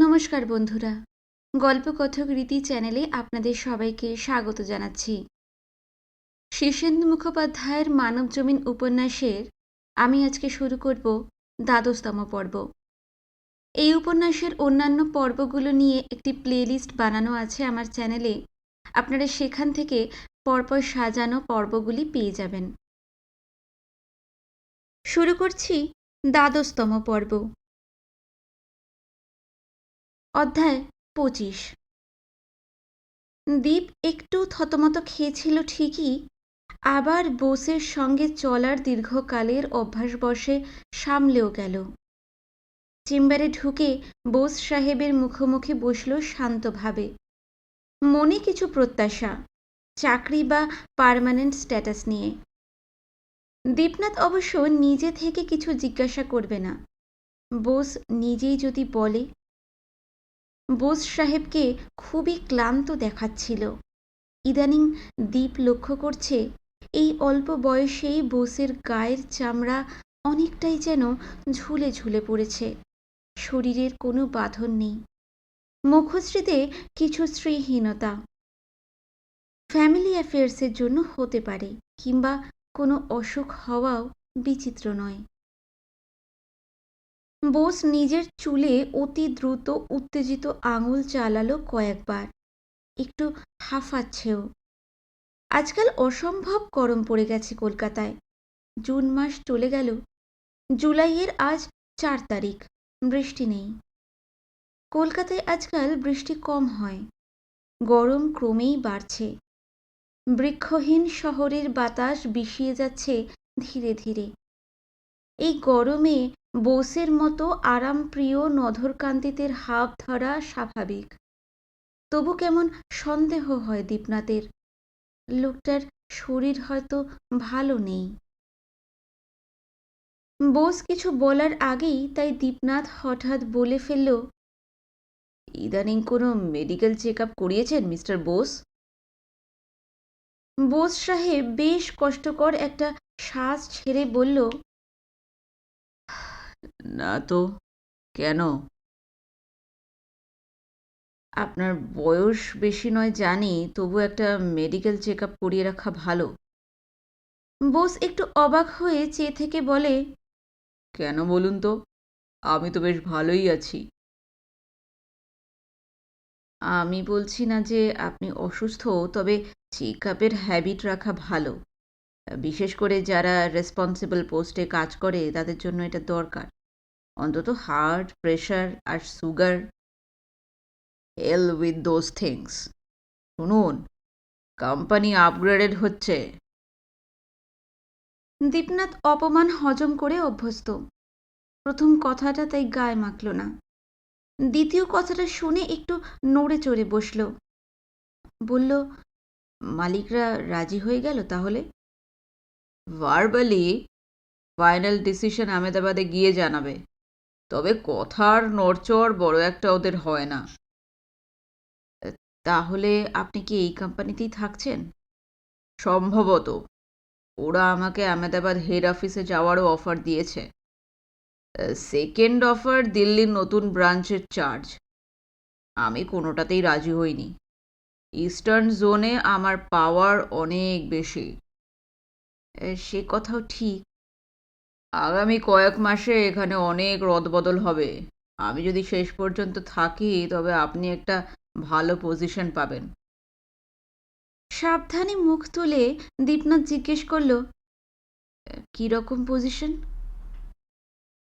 নমস্কার বন্ধুরা, গল্পকথক রীতি চ্যানেলে আপনাদের সবাইকে স্বাগত জানাচ্ছি। শীর্ষেন্দু মুখোপাধ্যায়ের মানবজমিন উপন্যাসের আমি আজকে শুরু করব ১২তম পর্ব। এই উপন্যাসের অন্যান্য পর্বগুলো নিয়ে একটি প্লেলিস্ট বানানো আছে আমার চ্যানেলে। আপনারা সেখান থেকে পরপর সাজানো পর্বগুলি পেয়ে যাবেন। শুরু করছি ১২তম পর্ব। অধ্যায় ২৫। দীপ একটু থতমত খেয়েছিল ঠিকই, আবার বোসের সঙ্গে চলার দীর্ঘকালের অভ্যাসবশে সামলেও গেল। চেম্বারে ঢুকে বোস সাহেবের মুখোমুখি বসল শান্তভাবে। মনে কিছু প্রত্যাশা, চাকরি বা পার্মানেন্ট স্ট্যাটাস নিয়ে। দীপনাথ অবশ্য নিজে থেকে কিছু জিজ্ঞাসা করবে না, বোস নিজেই যদি বলে। বোস সাহেবকে খুবই ক্লান্ত দেখাচ্ছিল। ইদানিং দীপ লক্ষ্য করছে এই অল্প বয়সেই বোসের গায়ের চামড়া অনেকটাই যেন ঝুলে ঝুলে পড়েছে। শরীরের কোনো বাঁধন নেই, মুখশ্রীতে কিছু শ্রীহীনতা। ফ্যামিলি অ্যাফেয়ার্সের জন্য হতে পারে, কিংবা কোনো অসুখ হওয়াও বিচিত্র নয়। বোস নিজের চুলে অতি দ্রুত উত্তেজিত আঙুল চালালো কয়েকবার। একটু হাঁফাচ্ছেও। আজকাল অসম্ভব গরম পড়ে গেছে কলকাতায়। জুন মাস চলে গেল, জুলাইয়ের আজ ৪ তারিখ, বৃষ্টি নেই। কলকাতায় আজকাল বৃষ্টি কম হয়, গরম ক্রমেই বাড়ছে। বৃক্ষহীন শহরের বাতাস বিষিয়ে যাচ্ছে ধীরে ধীরে। এই গরমে বোসের মতো আরামপ্রিয় নধরকান্তিদের হাঁপ ধরা স্বাভাবিক। তবু কেমন সন্দেহ হয় দীপনাথের, লোকটার শরীর হয়তো ভালো নেই। বোস কিছু বলার আগেই তাই দীপনাথ হঠাৎ বলে ফেলল, ইদানিং কোনো মেডিকেল চেক আপ করিয়েছেন মিস্টার বোস? বোস সাহেব বেশ কষ্টকর একটা শ্বাস ছেড়ে বলল, না তো। কেন? আপনার বয়স বেশি নয় জানি, তবু একটা মেডিকেল চেক আপ করিয়ে রাখা ভালো। বোস একটু অবাক হয়ে চেয়ে থেকে বলে, কেন বলুন তো? আমি তো বেশ ভালোই আছি। আমি বলছি না যে আপনি অসুস্থ, তবে চেক আপের হ্যাবিট রাখা ভালো। বিশেষ করে যারা রেসপন্সিবল পোস্টে কাজ করে তাদের জন্য এটা দরকার। অন্তত হার্ট, প্রেশার আর sugar. Hell with those things. শুনুন, কোম্পানি আপগ্রেডেড হচ্ছে। দীপনাথ অপমান হজম করে অভ্যস্ত। প্রথম কথাটা তাই গায়ে মাখল না। দ্বিতীয় কথাটা শুনে একটু নড়ে চড়ে বসল। বলল, মালিকরা রাজি হয়ে গেল তাহলে? ভার্বালি ফাইনাল ডিসিশন আহমেদাবাদে গিয়ে জানাবে, তবে কথার নড়চড় বড় একটা ওদের হয় না। তাহলে আপনি কি এই কোম্পানিতেই থাকছেন? সম্ভবত। ওরা আমাকে আহমেদাবাদ হেড অফিসে যাওয়ারও অফার দিয়েছে। সেকেন্ড অফার দিল্লির নতুন ব্রাঞ্চের চার্জ। আমি কোনোটাতেই রাজি হইনি। ইস্টার্ন জোনে আমার পাওয়ার অনেক বেশি। সে কথাও ঠিক। আগামী কয়েক মাসে এখানে অনেক রদবদল হবে। আমি যদি শেষ পর্যন্ত থাকি তবে আপনি একটা ভালো পজিশন পাবেন। সাবধানে মুখ তুলে দীপনাথ জিজ্ঞেস করল, কি রকম পজিশন?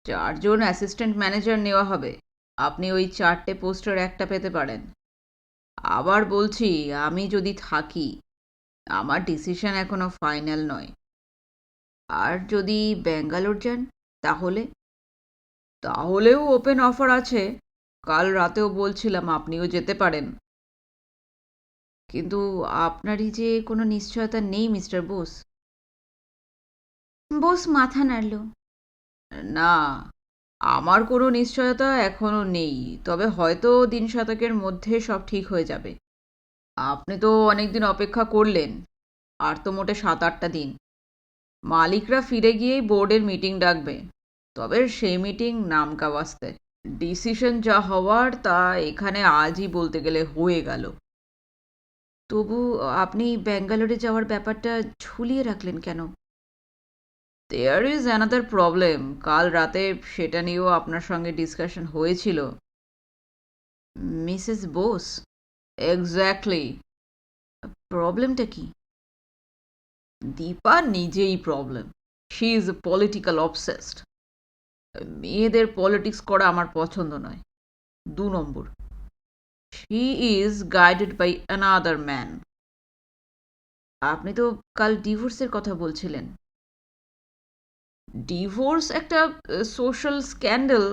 4 জন অ্যাসিস্ট্যান্ট ম্যানেজার নেওয়া হবে। আপনি ওই 4টে পোস্টের একটা পেতে পারেন। আবার বলছি, আমি যদি থাকি। আমার ডিসিশন এখনো ফাইনাল নয়। আর যদি ব্যাঙ্গালোর যান তাহলে? তাহলেও ওপেন অফার আছে। কাল রাতেও বলছিলাম আপনিও যেতে পারেন। কিন্তু আপনারই যে কোনো নিশ্চয়তা নেই মিস্টার বোস। বোস মাথা নাড়ল। না, আমার কোনো নিশ্চয়তা এখনো নেই, তবে হয়তো দিন শতকের মধ্যে সব ঠিক হয়ে যাবে। আপনি তো অনেকদিন অপেক্ষা করলেন, আর তো মোটে 7-8টা দিন। মালিকরা ফিরে গিয়েই বোর্ডের মিটিং ডাকবে, তবে সেই মিটিং নামকা ওয়াস্তে। ডিসিশন যা হওয়ার তা এখানে আজই বলতে গেলে হয়ে গেল। তবু আপনি ব্যাঙ্গালোরে যাওয়ার ব্যাপারটা ঝুলিয়ে রাখলেন কেন? There is another problem. কাল রাতে সেটা নিয়েও আপনার সঙ্গে ডিসকাশন হয়েছিল। মিসেস বোস? এক্স্যাক্টলি। প্রবলেমটা কি? দীপা নিজেই problem. She is political obsessed. মেয়েদের পলিটিক্স করা আমার পছন্দ নয়। 2 নম্বর, she is guided by another man. আপনি তো কাল ডিভোর্সের কথা বলছিলেন। ডিভোর্স একটা সোশ্যাল স্ক্যান্ডাল।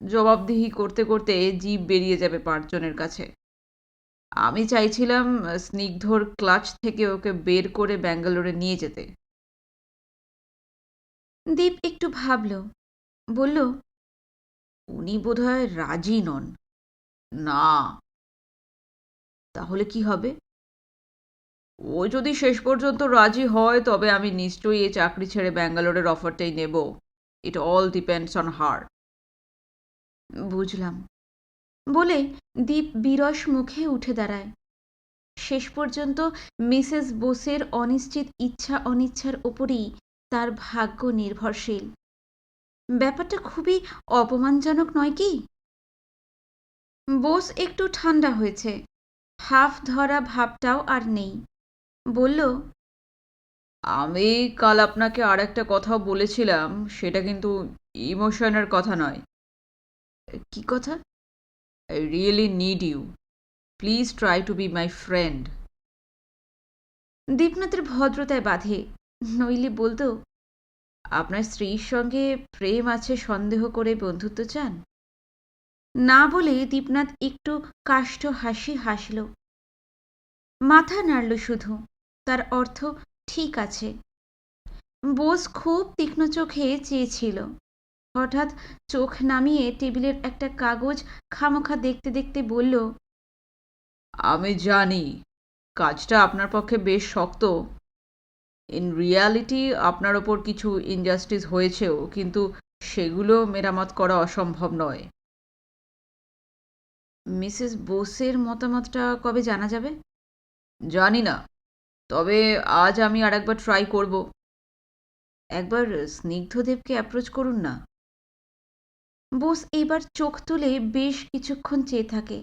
জবাবদিহি করতে করতে জিভ বেরিয়ে যাবে 5 জনের কাছে। আমি চাইছিলাম স্নিগ্ধর ক্লাচ থেকে ওকে বের করে ব্যাঙ্গালোরে নিয়ে যেতে। দীপ একটু ভাবল, বলল, উনি বোধহয় রাজি নন। না। তাহলে কি হবে? ও যদি শেষ পর্যন্ত রাজি হয় তবে আমি নিশ্চয়ই এই চাকরি ছেড়ে ব্যাঙ্গালোরের অফারটাই নেব। It all depends on her. বুঝলাম বলে দীপ বিরস মুখে উঠে দাঁড়ায়। শেষ পর্যন্ত মিসেস বোসের অনিশ্চিত ইচ্ছা অনিচ্ছার উপরেই তার ভাগ্য নির্ভরশীল। ব্যাপারটা খুবই অপমানজনক নয় কি? বোস একটু ঠান্ডা হয়েছে, হাফ ধরা ভাবটাও আর নেই। বলল, আমি কাল আপনাকে আর একটা কথাও বলেছিলাম, সেটা কিন্তু ইমোশনের কথা নয়। কি কথা? I really need you. Please try to be my friend. দীপনাথের ভদ্রতায় বাধে, নইলে বলতো, আপনার স্ত্রীর সঙ্গে প্রেম আছে সন্দেহ করে বন্ধুত্ব চান? না বলে দীপনাথ একটু কাষ্ঠ হাসি হাসল, মাথা নাড়ল শুধু। তার অর্থ ঠিক আছে। বোস খুব তীক্ষ্ণ চোখে চেয়েছিল। হঠাৎ চোখ নামিয়ে টেবিলের একটা কাগজ খামোখা দেখতে দেখতে বলল, আমি জানি কাজটা আপনার পক্ষে বেশ শক্ত। ইন রিয়ালিটি আপনার ওপর কিছু ইনজাস্টিস হয়েছেও, কিন্তু সেগুলো মেরামত করা অসম্ভব নয়। মিসেস বোসের মতামতটা কবে জানা যাবে? জানি না, তবে আজ আমি আরেকবার ট্রাই করব। একবার স্নিগ্ধদেবকে অ্যাপ্রোচ করুন না। বোস এইবার চোখ তুলে বেশ কিছুক্ষণ চেয়ে থাকে,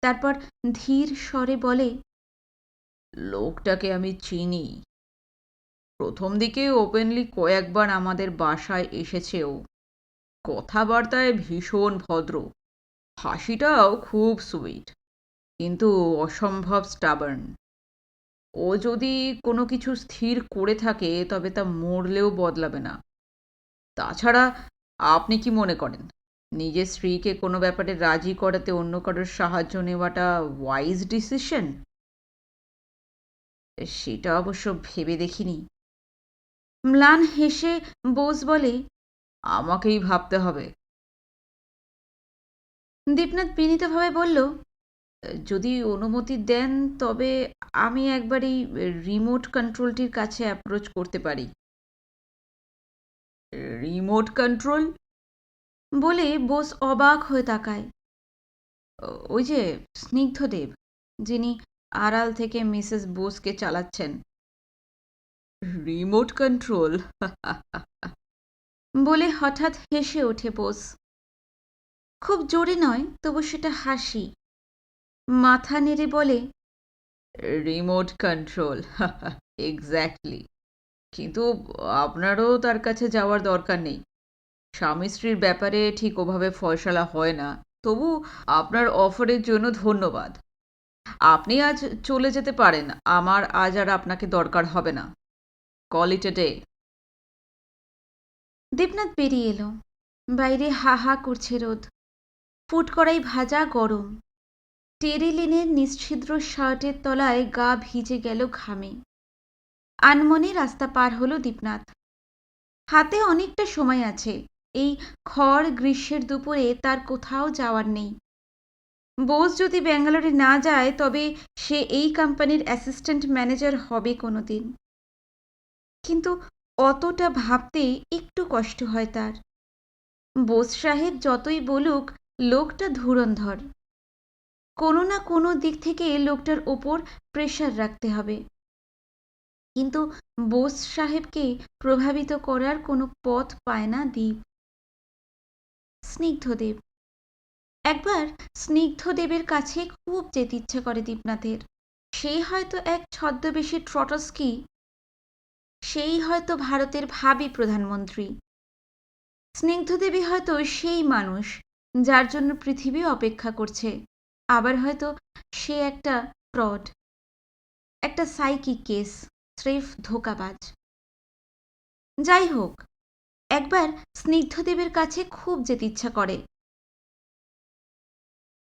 তারপর ধীর স্বরে বলে, লোকটাকে আমি চিনি। প্রথম দিকে ওপেনলি কয়েকবার আমাদের বাসায় এসেছেও। কথাবার্তায় ভীষণ ভদ্র, হাসিটাও খুব সুইট, কিন্তু অসম্ভব স্টাবার্ন। ও যদি কোনো কিছু স্থির করে থাকে তবে তা মরলেও বদলাবে না। তাছাড়া আপনি কি মনে করেন নিজের স্ত্রীকে কোনো ব্যাপারে রাজি করাতে অন্য কারোর সাহায্য নেওয়াটা ওয়াইজ ডিসিশন? সেটা অবশ্য ভেবে দেখিনি। ম্লান হেসে বোস বলে, আমাকেই ভাবতে হবে। দীপনাথ বিনীতভাবে বলল, যদি অনুমতি দেন তবে আমি একবার এই রিমোট কন্ট্রোলটির কাছে অ্যাপ্রোচ করতে পারি। Remote control? বলে বোস অবাক হয়ে তাকায়। ওই যে স্নিগ্ধদেব, যিনি আড়াল থেকে মিসেস বোসকে চালাচ্ছেন। Remote control? বলে হঠাৎ হেসে ওঠে বোস। খুব জোরে নয়, তবু সেটা হাসি। মাথা নেড়ে বলে, রিমোট কন্ট্রোল, এক্স্যাক্টলি। কিন্তু আপনারও তার কাছে যাওয়ার দরকার নেই। স্বামী স্ত্রীর ব্যাপারে ঠিক ওভাবে ফয়সালা হয় না। তবু আপনার অফারের জন্য ধন্যবাদ। আপনি আজ চলে যেতে পারেন। আমার আজ আর আপনাকে দরকার হবে না। Call it a day. Debnath বেরিয়ে এলো। বাইরে হা হা করছে রোদ। ফুটকড়াই ভাজা গরম। টেরি লিনের নিশ্ছিদ্র শার্টের তলায় গা ভিজে গেল ঘামে। আনমনে রাস্তা পার হলো দীপনাথ। হাতে অনেকটা সময় আছে। এই খড় গ্রীষ্মের দুপুরে তার কোথাও যাওয়ার নেই। বোস যদি ব্যাঙ্গালোরে না যায় তবে সে এই কোম্পানির অ্যাসিস্ট্যান্ট ম্যানেজার হবে কোনোদিন। কিন্তু অতটা ভাবতে একটু কষ্ট হয় তার। বোস সাহেব যতই বলুক লোকটা ধুরন্ধর, কোনো না কোনো দিক থেকে লোকটার ওপর প্রেশার রাখতে হবে। কিন্তু বোস সাহেবকে প্রভাবিত করার কোনো পথ পায় না দীপ। স্নিগ্ধদেব, একবার স্নিগ্ধদেবের কাছে খুব যেতে ইচ্ছে করে দীপনাথের। সেই হয়তো এক ছদ্মবেশী ট্রটস্কি, সেই হয়তো ভারতের ভাবী প্রধানমন্ত্রী। স্নিগ্ধদেবী হয়তো সেই মানুষ যার জন্য পৃথিবী অপেক্ষা করছে। আবার হয়তো সে একটা ফ্রড, একটা সাইকিক কেস, স্রেফ ধোঁকাবাজ। যাই হোক, একবার স্নিগ্ধদেবের কাছে খুব যেতে ইচ্ছা করে।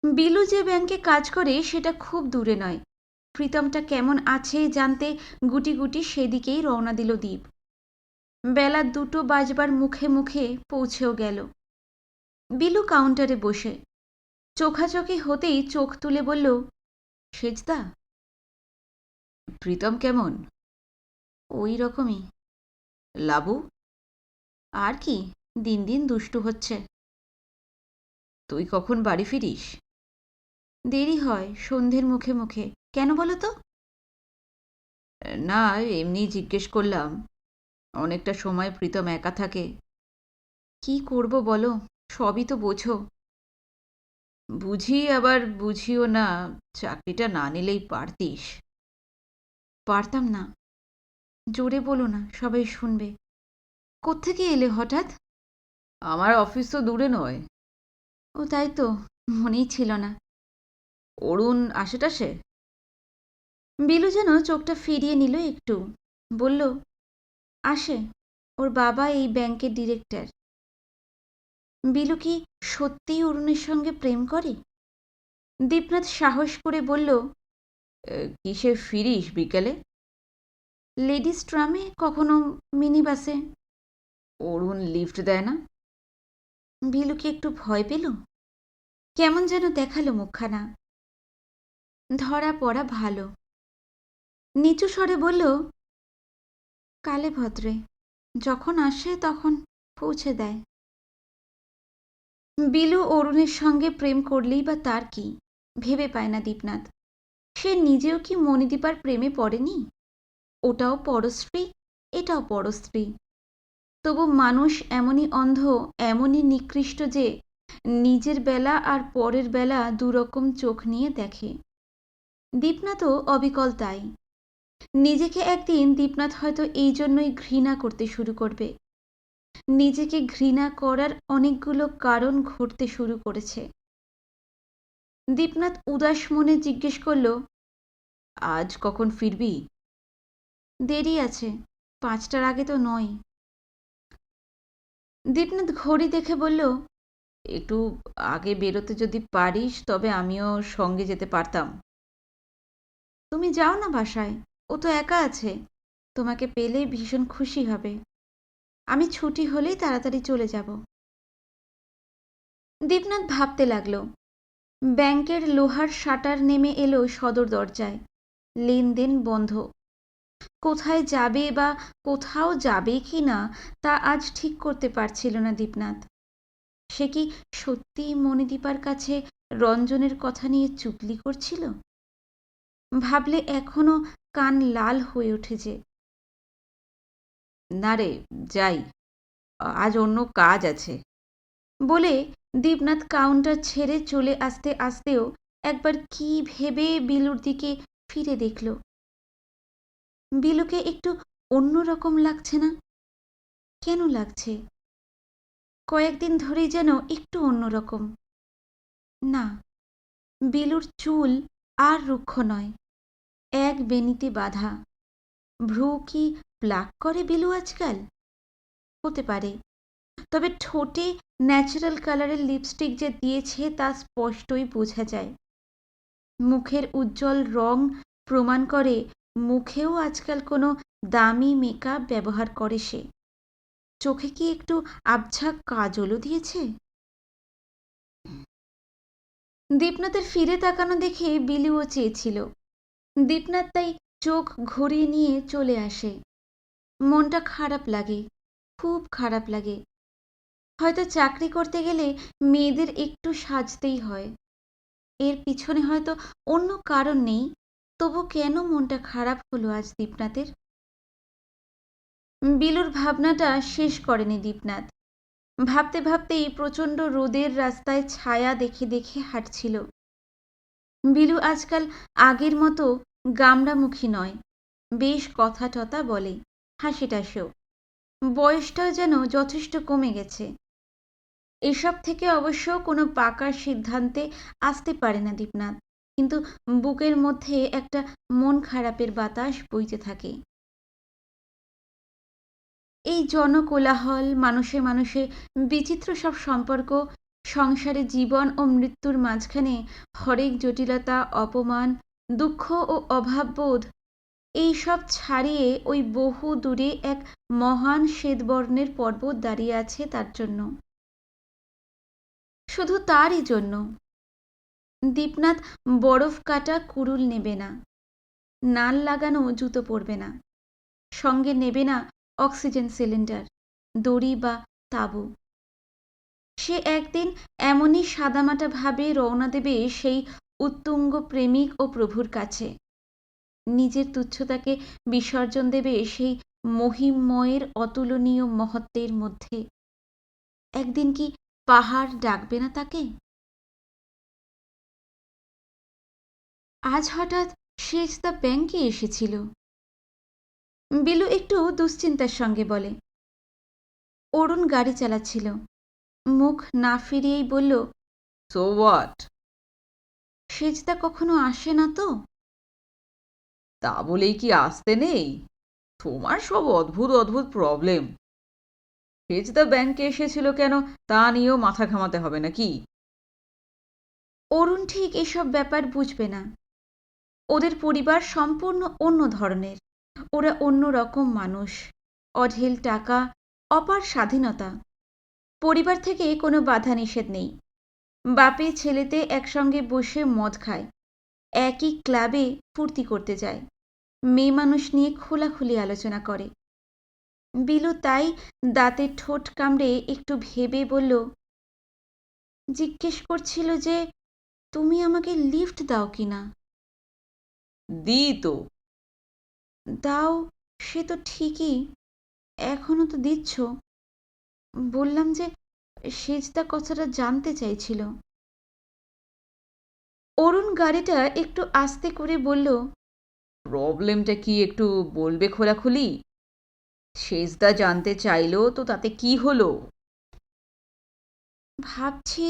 বিলু যে ব্যাংকে কাজ করে সেটা খুব দূরে নয়। প্রীতমটা কেমন আছে জানতে গুটি গুটি সেদিকেই রওনা দিল দীপ। বেলা 2টো বাজবার মুখে মুখে পৌঁছেও গেল। বিলু কাউন্টারে বসে চোখাচোখি হতেই চোখ তুলে বলল, সেজদা। প্রীতম কেমন? ওই রকমই। লাবু? আর কি, দিন দিন দুষ্টু হচ্ছে। তুই কখন বাড়ি ফিরিস? দেরি হয় সন্ধ্যের মুখে মুখে। কেন বলো তো? না, এমনি জিজ্ঞেস করলাম। অনেকটা সময় প্রীতম একা থাকে। কি করব বলো, সবই তো বোঝো। বুঝি আবার বুঝিও না, চাকরিটা না নিলেই পারতিস। পারতাম না। জোরে বলো না, সবাই শুনবে। কোত্থেকে এলে হঠাৎ? আমার অফিস তো দূরে নয়। ও তাই তো, মনেই ছিল না। অরুণ আসে টাসে? বিলু যেন চোখটা ফিরিয়ে নিল একটু, বলল, আসে। ওর বাবা এই ব্যাংকের ডিরেক্টর। বিলু কি সত্যিই অরুণের সঙ্গে প্রেম করে? দীপনাথ সাহস করে বলল, কিসে ফিরিস বিকেলে? লেডিস ট্রামে, কখনো মিনি বাসে। অরুণ লিফট দেয় না? বিলু কি একটু ভয় পেল? কেমন যেন দেখালো মুখখানা। ধরা পড়া ভালো। নিচু স্বরে বলল, কালে ভদ্রে, যখন আসে তখন পৌঁছে দেয়। বিলু অরুণের সঙ্গে প্রেম করলেই বা তার কি, ভেবে পায় না দীপনাথ। সে নিজেও কি মণিদীপার প্রেমে পড়েনি? ওটাও পরস্ত্রী, এটাও পরস্ত্রী। তবু মানুষ এমনই অন্ধ, এমনই নিকৃষ্ট যে নিজের বেলা আর পরের বেলা দুরকম চোখ নিয়ে দেখে। দীপনাথও অবিকল তাই। নিজেকে একদিন দীপনাথ হয়তো এই জন্যই ঘৃণা করতে শুরু করবে। নিজেকে ঘৃণা করার অনেকগুলো কারণ ঘটতে শুরু করেছে। দীপনাথ উদাস মনে জিজ্ঞেস করল, আজ কখন ফিরবি? দেরি আছে, 5টার আগে তো নয়। দীপনাথ ঘড়ি দেখে বলল, একটু আগে বেরোতে যদি পারিস তবে আমিও সঙ্গে যেতে পারতাম। তুমি যাও না বাসায়, ও তো একা আছে। তোমাকে পেলে ভীষণ খুশি হবে। আমি ছুটি হলেই তাড়াতাড়ি চলে যাব। দীপনাথ ভাবতে লাগলো। ব্যাংকের লোহার শাটার নেমে এলো সদর দরজায়। লেনদেন বন্ধ। কোথায় যাবে বা কোথাও যাবে কি না তা আজ ঠিক করতে পারছিল না দীপনাথ। সে কি সত্যিই মণিদীপার কাছে রঞ্জনের কথা নিয়ে চুগলি করছিল? ভাবলে এখনো কান লাল হয়ে ওঠে যে। না রে, যাই, আজ অন্য কাজ আছে বলে দীপনাথ কাউন্টার ছেড়ে চলে আসতে আসতেও একবার কি ভেবে বিলুর দিকে ফিরে দেখল। বিলুকে একটু অন্যরকম লাগছে না? কেন লাগছে? কয়েকদিন ধরেই যেন একটু অন্যরকম। না, বিলুর চুল আর রুক্ষ নয়, এক বেনিতে বাঁধা। ভ্রু কি প্লাক করে বিলু আজকাল? হতে পারে, তবে ঠোঁটে ন্যাচারাল কালারের লিপস্টিক যে দিয়েছে তা স্পষ্টই বোঝা যায়। মুখের উজ্জ্বল রং প্রমাণ করে মুখেও আজকাল কোনো দামি মেকআপ ব্যবহার করে সে। চোখে কি একটু আবছা কাজলও দিয়েছে? দীপনাথের ফিরে তাকানো দেখে বিলুও চেয়েছিল। দীপনাথ তাই চোখ ঘুরিয়ে নিয়ে চলে আসে। মনটা খারাপ লাগে, খুব খারাপ লাগে। হয়তো চাকরি করতে গেলে মেয়েদের একটু সাজতেই হয়। এর পিছনে হয়তো অন্য কারণ নেই, তবু কেন মনটা খারাপ হলো আজ দীপনাথের? বিলুর ভাবনাটা শেষ করেনি দীপনাথ। ভাবতে ভাবতেই প্রচণ্ড রোদের রাস্তায় ছায়া দেখে দেখে হাঁটছিল। বিলু আজকাল আগের মতো গামড়ামুখী নয়, বেশ কথা টথা বলে, হাসিটাসেও। বয়সটাও যেন যথেষ্ট কমে গেছে। এসব থেকে অবশ্য কোনো পাকা সিদ্ধান্তে আসতে পারে না দীপনাথ, কিন্তু বুকের মধ্যে একটা মন খারাপের বাতাস বইতে থাকে। এই জনকোলাহল, মানুষে মানুষে বিচিত্র সব সম্পর্ক, সংসারে জীবন ও মৃত্যুর মাঝখানে হরেক জটিলতা, অপমান, দুঃখ ও অভাববোধ, এই সব ছাড়িয়ে ওই বহু দূরে এক মহান শ্বেতবর্ণের পর্বত দাঁড়িয়ে আছে তার জন্য, শুধু তারই জন্য। দীপনাথ বরফ কাটা কুড়ুল নেবে না, নাল লাগানো জুতো পরবে না, সঙ্গে নেবে না অক্সিজেন সিলিন্ডার, দড়ি বা তাঁবু। সে একদিন এমনই সাদামাটা ভাবে রওনা দেবে সেই উত্তুঙ্গ প্রেমিক ও প্রভুর কাছে। নিজের তুচ্ছতাকে বিসর্জন দেবে সেই মহিমময়ের অতুলনীয় মহত্বের মধ্যে। একদিন কি পাহাড় ডাকবে না তাকে? আজ হঠাৎ সেজদা ব্যাংকে এসেছিল। বিলু একটু দুশ্চিন্তার সঙ্গে বলে। অরুণ গাড়ি চালাচ্ছিল, মুখ না ফিরিয়েই বলল, সো হোয়াট? সেজদা কখনো আসে না তো? তা বলেই কি আসতে নেই? তোমার সব অদ্ভুত অদ্ভুত প্রবলেম। সেজদা ব্যাংকে এসেছিল কেন তা নিয়েও মাথা ঘামাতে হবে নাকি? অরুণ ঠিক এসব ব্যাপার বুঝবে না। ওদের পরিবার সম্পূর্ণ অন্য ধরনের। ওরা অন্য রকম মানুষ। অঢেল টাকা, অপার স্বাধীনতা। পরিবার থেকে কোনো বাধা নিষেধ নেই। বাপে ছেলেতে একসঙ্গে বসে মদ খায়, একই ক্লাবে ফুর্তি করতে যায়, মেয়ে মানুষ নিয়ে খোলাখুলি আলোচনা করে। বিলু তাই দাঁতে ঠোঁট কামড়ে একটু ভেবে বলল, জিজ্ঞেস করছিল যে তুমি আমাকে লিফট দাও কিনা। দিই তো। দাও, সে তো ঠিকই, এখনো তো দিচ্ছ। বললাম যে সেজদা কথাটা জানতে চাইছিল। অরুণ গাড়িটা একটু আস্তে করে বলল, প্রবলেমটা কি একটু বলবে খোলাখুলি? সেজদা জানতে চাইলো তো তাতে কি হলো? ভাবছি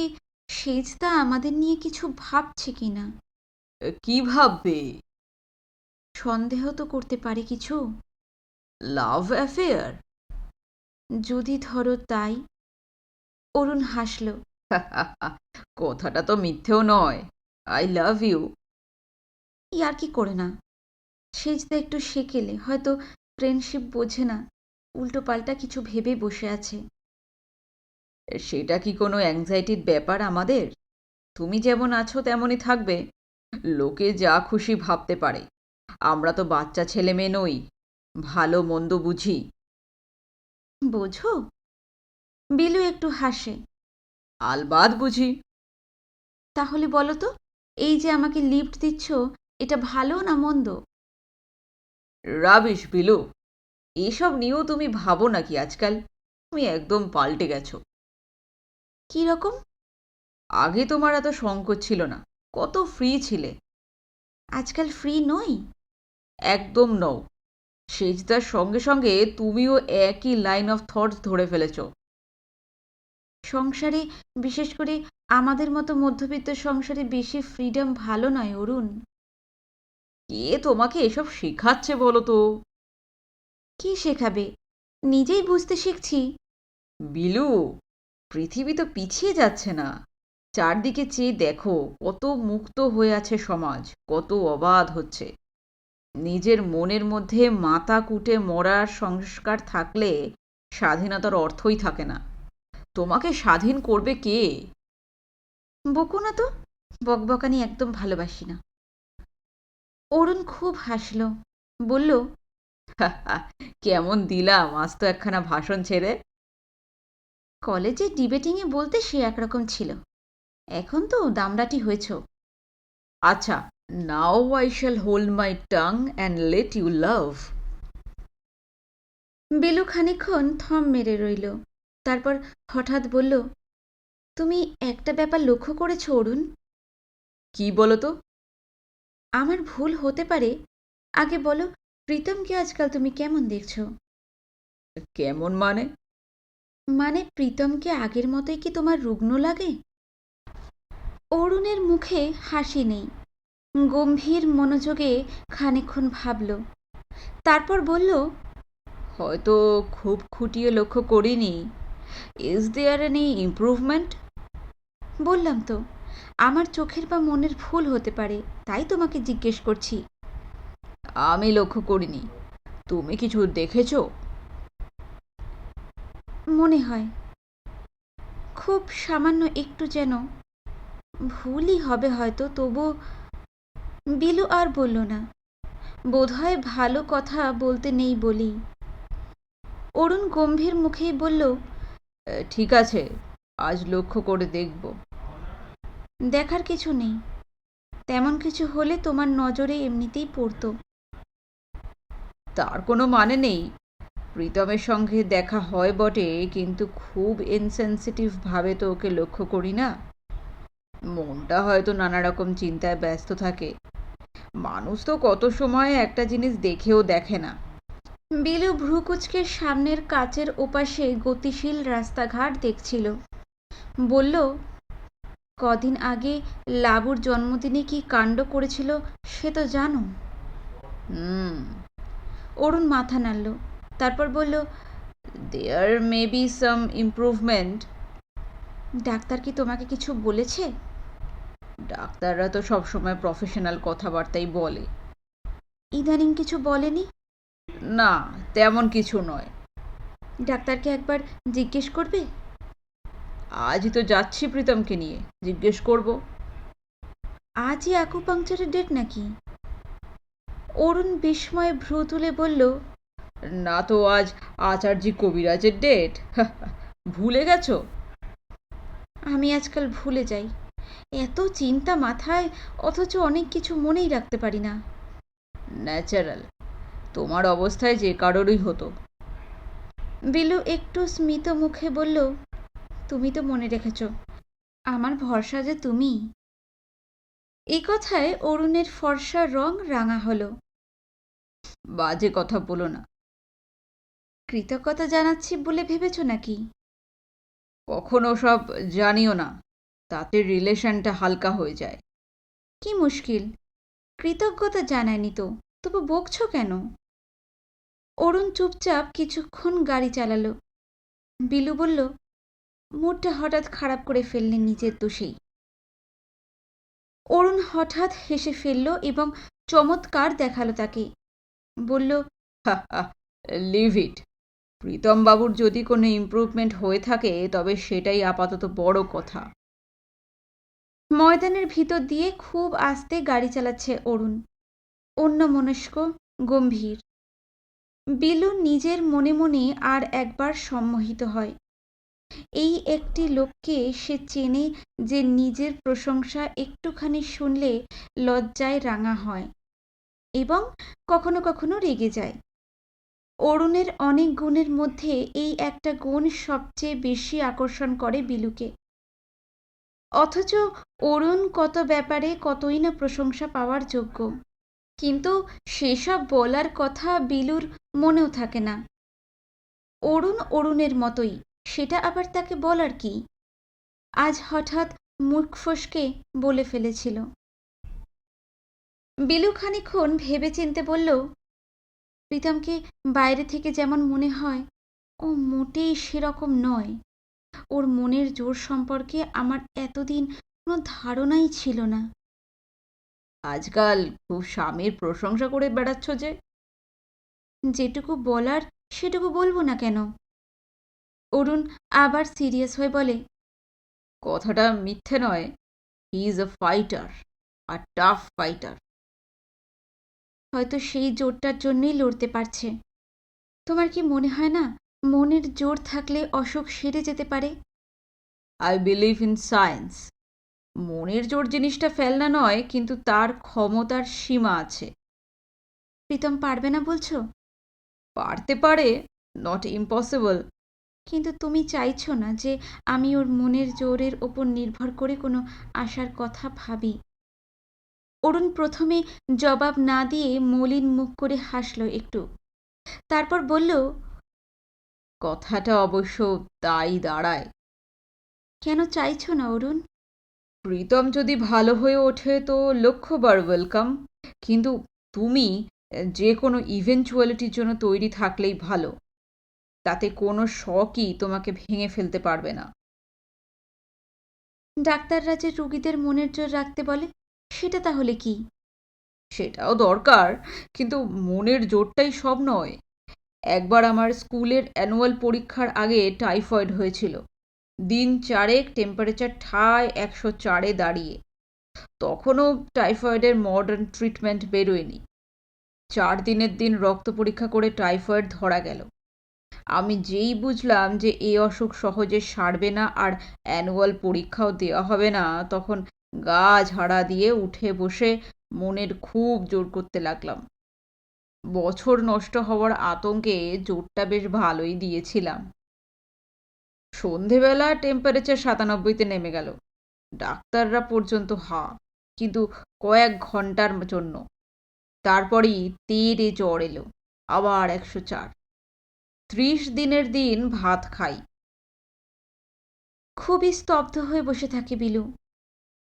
সেজদা আমাদের নিয়ে কিছু ভাবছে কিনা। কি ভাববে? সন্দেহ তো করতে পারে কিছু। Love affair? যদি ধরো তাই। অরুণ হাসল। কথাটা তো মিথ্যেও নয়। I love you. ইয়ার কি করে না। সেজদা একটু সেকেলে, হয়তো ফ্রেন্ডশিপ বোঝে না, উল্টো পাল্টা কিছু ভেবে বসে আছে। সেটা কি কোনো অ্যাংজাইটির ব্যাপার আমাদের? তুমি যেমন আছো তেমনই থাকবে। লোকে যা খুশি ভাবতে পারে। আমরা তো বাচ্চা ছেলে মেয়ে নই, ভালো মন্দ বুঝি। বোঝো? বিলু একটু হাসে। আলবাদ বুঝি। তাহলে বলো তো, এই যে আমাকে লিফট দিচ্ছ, এটা ভালো না মন্দ? রাবিশ বিলু, এসব নিয়েও তুমি ভাবো নাকি আজকাল? তুমি একদম পাল্টে গেছো। কি রকম? আগে তোমার এত সংকোচ ছিল না, কত ফ্রি ছিলে। আজকাল ফ্রি নই? একদম নও। সেজদার সঙ্গে সঙ্গে তুমিও একই লাইন অফ থটস ধরে ফেলেছ। সংসারে, বিশেষ করে আমাদের মতো মধ্যবিত্ত সংসারে বেশি ফ্রিডম ভালো নয় অরুণ। কে তোমাকে এসব শেখাচ্ছে বলো তো? কি শেখাবে? নিজেই বুঝতে শিখছি। বিলু, পৃথিবী তো পিছিয়ে যাচ্ছে না। চারদিকে চেয়ে দেখো, কত মুক্ত হয়ে আছে সমাজ, কত অবাধ হচ্ছে। নিজের মনের মধ্যে মাথা কুটে মরার সংস্কার থাকলে স্বাধীনতার অর্থই থাকে না। তোমাকে স্বাধীন করবে কে? বকো না তো, বকবকানি একদম ভালোবাসি না। অরুণ খুব হাসল, বলল, কেমন দিলাম আজ তো একখানা ভাষণ ছেড়ে। কলেজে ডিবেটিংয়ে বলতে সে একরকম ছিল, এখন তো দামড়াটি হয়েছ। আচ্ছা, now I shall hold my tongue and let you love. Bilu খানিকক্ষণ থম মেরে রইল, তারপর হঠাৎ বলল, তুমি একটা ব্যাপার লক্ষ্য করেছ অরুণ? কি বলো তো? আমার ভুল হতে পারে, আগে বলো, প্রীতমকে আজকাল তুমি কেমন দেখছো? কেমন মানে? মানে প্রীতমকে আগের মতোই কি তোমার রুগ্ন লাগে? অরুণের মুখে হাসি নেই, গম্ভীর মনোযোগে খানিকক্ষণ ভাবল, তারপর বলল, হয়তো খুব খুঁটিয়ে লক্ষ্য করিনি। Is there any improvement? বললাম তো, আমার চোখের বা মনের ভুল হতে পারে, তাই তোমাকে জিজ্ঞেস করছি। আমি লক্ষ্য করিনি। তুমি কিছু দেখেছো? মনে হয় খুব সামান্য একটু, যেন ভুলই হবে হয়তো, তবু। বিলু আর বলল না, বোধহয় ভালো কথা বলতে নেই বলি। অরুণ গম্ভীর মুখেই বলল, ঠিক আছে, আজ লক্ষ্য করে দেখব। দেখার কিছু নেই, তেমন কিছু হলে তোমার নজরে এমনিতেই পড়তো। তার কোনো মানে নেই। প্রীতমের সঙ্গে দেখা হয় বটে, কিন্তু খুব ইনসেনসিটিভ ভাবে তো ওকে লক্ষ্য করি না। মনটা হয়তো নানা রকম চিন্তায় ব্যস্ত থাকে। মানুষ তো কত সময় একটা জিনিস দেখেও দেখে না। বিলু ভ্রুকুচকে সামনের কাচের ওপাশে গতিশীল রাস্তাঘাট দেখছিল। বলল, কদিন আগে লাবুর জন্মদিনে কি কাণ্ড করেছিল সে তো জানো। অরুণ মাথা নাড়ল, তারপর বলল, there may be some improvement. ডাক্তার কি তোমাকে কিছু বলেছে? ডাক্তাররা তো সবসময় প্রফেশনাল কথাবার্তাই বলে। ইদানিং কিছু বলেনি? না, তেমন কিছু নয়। ডাক্তারকে একবার জিজ্ঞেস করবে? আজই তো যাচ্ছি প্রীতমকে নিয়ে, জিজ্ঞেস করব। আজই অ্যাকুপাংচারের ডেট নাকি? অরুণ বিস্ময়ে ভ্রু তুলে বলল, না তো, আজ আচার্যি কবিরাজের ডেট। ভুলে গেছো? আমি আজকাল ভুলে যাই, এত চিন্তা মাথায়, অথচ অনেক কিছু মনেই রাখতে পারি না। ন্যাচারাল, তোমার অবস্থায় যে কারোরই হতো। বিলু একটু স্মিত মুখে বলল, তুমি তো মনে রেখেছ, আমার ভরসা যে তুমি। এই কথায় অরুণের ফর্সা রং রাঙা হলো। বাজে কথা বলো না। কৃতজ্ঞতা জানাচ্ছি বলে ভেবেছ নাকি? কখনো সব জানিও না, তাতে রিলেশনটা হালকা হয়ে যায়। কি মুশকিল, কৃতজ্ঞতা জানায়নি তো, তবু বকছো কেন? অরুণ চুপচাপ কিছুক্ষণ গাড়ি চালালো। বিলু বলল, মুডটা হঠাৎ খারাপ করে ফেললেন নিজের দোষেই। অরুণ হঠাৎ হেসে ফেলল এবং চমৎকার দেখালো তাকে। বলল, লিভ ইট। প্রীতম বাবুর যদি কোনো ইমপ্রুভমেন্ট হয়ে থাকে তবে সেটাই আপাতত বড় কথা। ময়দানের ভিতর দিয়ে খুব আস্তে গাড়ি চালাচ্ছে অরুণ, অন্যমনস্ক, গম্ভীর। বিলু নিজের মনে মনে আর একবার সম্মোহিত হয়। এই একটি লোককে সে চেনে যে নিজের প্রশংসা একটুখানি শুনলে লজ্জায় রাঙা হয় এবং কখনো কখনো রেগে যায়। অরুণের অনেক গুণের মধ্যে এই একটা গুণ সবচেয়ে বেশি আকর্ষণ করে বিলুকে। অথচ অরুণ কত ব্যাপারে কতই না প্রশংসা পাওয়ার যোগ্য, কিন্তু সেসব বলার কথা বিলুর মনেও থাকে না। অরুণ অরুণের মতোই, সেটা আবার তাকে বলার কি? আজ হঠাৎ মুখ ফসকে বলে ফেলেছিল। বিলু খানিকক্ষণ ভেবেচিন্তে বলল, প্রীতমকে বাইরে থেকে যেমন মনে হয়, ও মোটেই সেরকম নয়। ওর মনের জোর সম্পর্কে আমার এতদিন কোনো ধারণাই ছিল না। আজকাল খুব স্বামীর প্রশংসা করে বেড়াচ্ছ যে। যেটুকু বলার সেটুকু বলবো না কেন? অরুণ আবার সিরিয়াস হয়ে বলে, কথাটা মিথ্যে নয়। He is a fighter, a tough fighter. হয়তো সেই জোরটার জন্যই লড়তে পারছে। তোমার কি মনে হয় না মনের জোর থাকলে অসুখ সেরে যেতে পারে। I believe in science. মনের জোর জিনিসটা ফেলনা নয়, কিন্তু তার ক্ষমতার সীমা আছে। প্রীতম পারবে না বলছো? পারতে পারে, নট ইম্পসিবল। কিন্তু তুমি চাইছো না যে আমি ওর মনের জোরের ওপর নির্ভর করে কোনো আশার কথা ভাবি। অরুণ প্রথমে জবাব না দিয়ে মলিন মুখ করে হাসল একটু, তারপর বলল, কথাটা অবশ্য তাই দাঁড়ায়। কেন চাইছো না অরুণ? প্রীতম যদি ভালো হয়ে ওঠে তো লক্ষ্যবার ওয়েলকাম, কিন্তু তুমি যে কোনো ইভেনচুয়ালিটির জন্য তৈরি থাকলেই ভালো। তাতে কোনো শখই তোমাকে ভেঙে ফেলতে পারবে না। ডাক্তাররা যে রুগীদের মনের জোর রাখতে বলে, সেটা তাহলে কি? সেটাও দরকার, কিন্তু মনের জোরটাই সব নয়। একবার আমার স্কুলের অ্যানুয়াল পরীক্ষার আগে টাইফয়েড হয়েছিল। দিন চারেক টেম্পারেচার ঠায় 104-এ দাঁড়িয়ে। তখনও টাইফয়েডের মডার্ন ট্রিটমেন্ট বেরোয়নি। 4 দিনের দিন রক্ত পরীক্ষা করে টাইফয়েড ধরা গেল। আমি যেই বুঝলাম যে এই অসুখ সহজে সারবে না আর অ্যানুয়াল পরীক্ষাও দেওয়া হবে না, তখন গা ঝাড়া দিয়ে উঠে বসে মনের খুব জোর করতে লাগলাম। বছর নষ্ট হওয়ার আতঙ্কে জোরটা বেশ ভালোই দিয়েছিলাম। সন্ধেবেলা টেম্পারেচার 97-তে নেমে গেল। ডাক্তাররা পর্যন্ত হা, কিন্তু কয়েক ঘন্টার জন্য। তারপরেই তেড়ে জ্বর এলো, আবার 104। 30 দিনের দিন ভাত খাই। খুবই স্তব্ধ হয়ে বসে থাকে বিলু।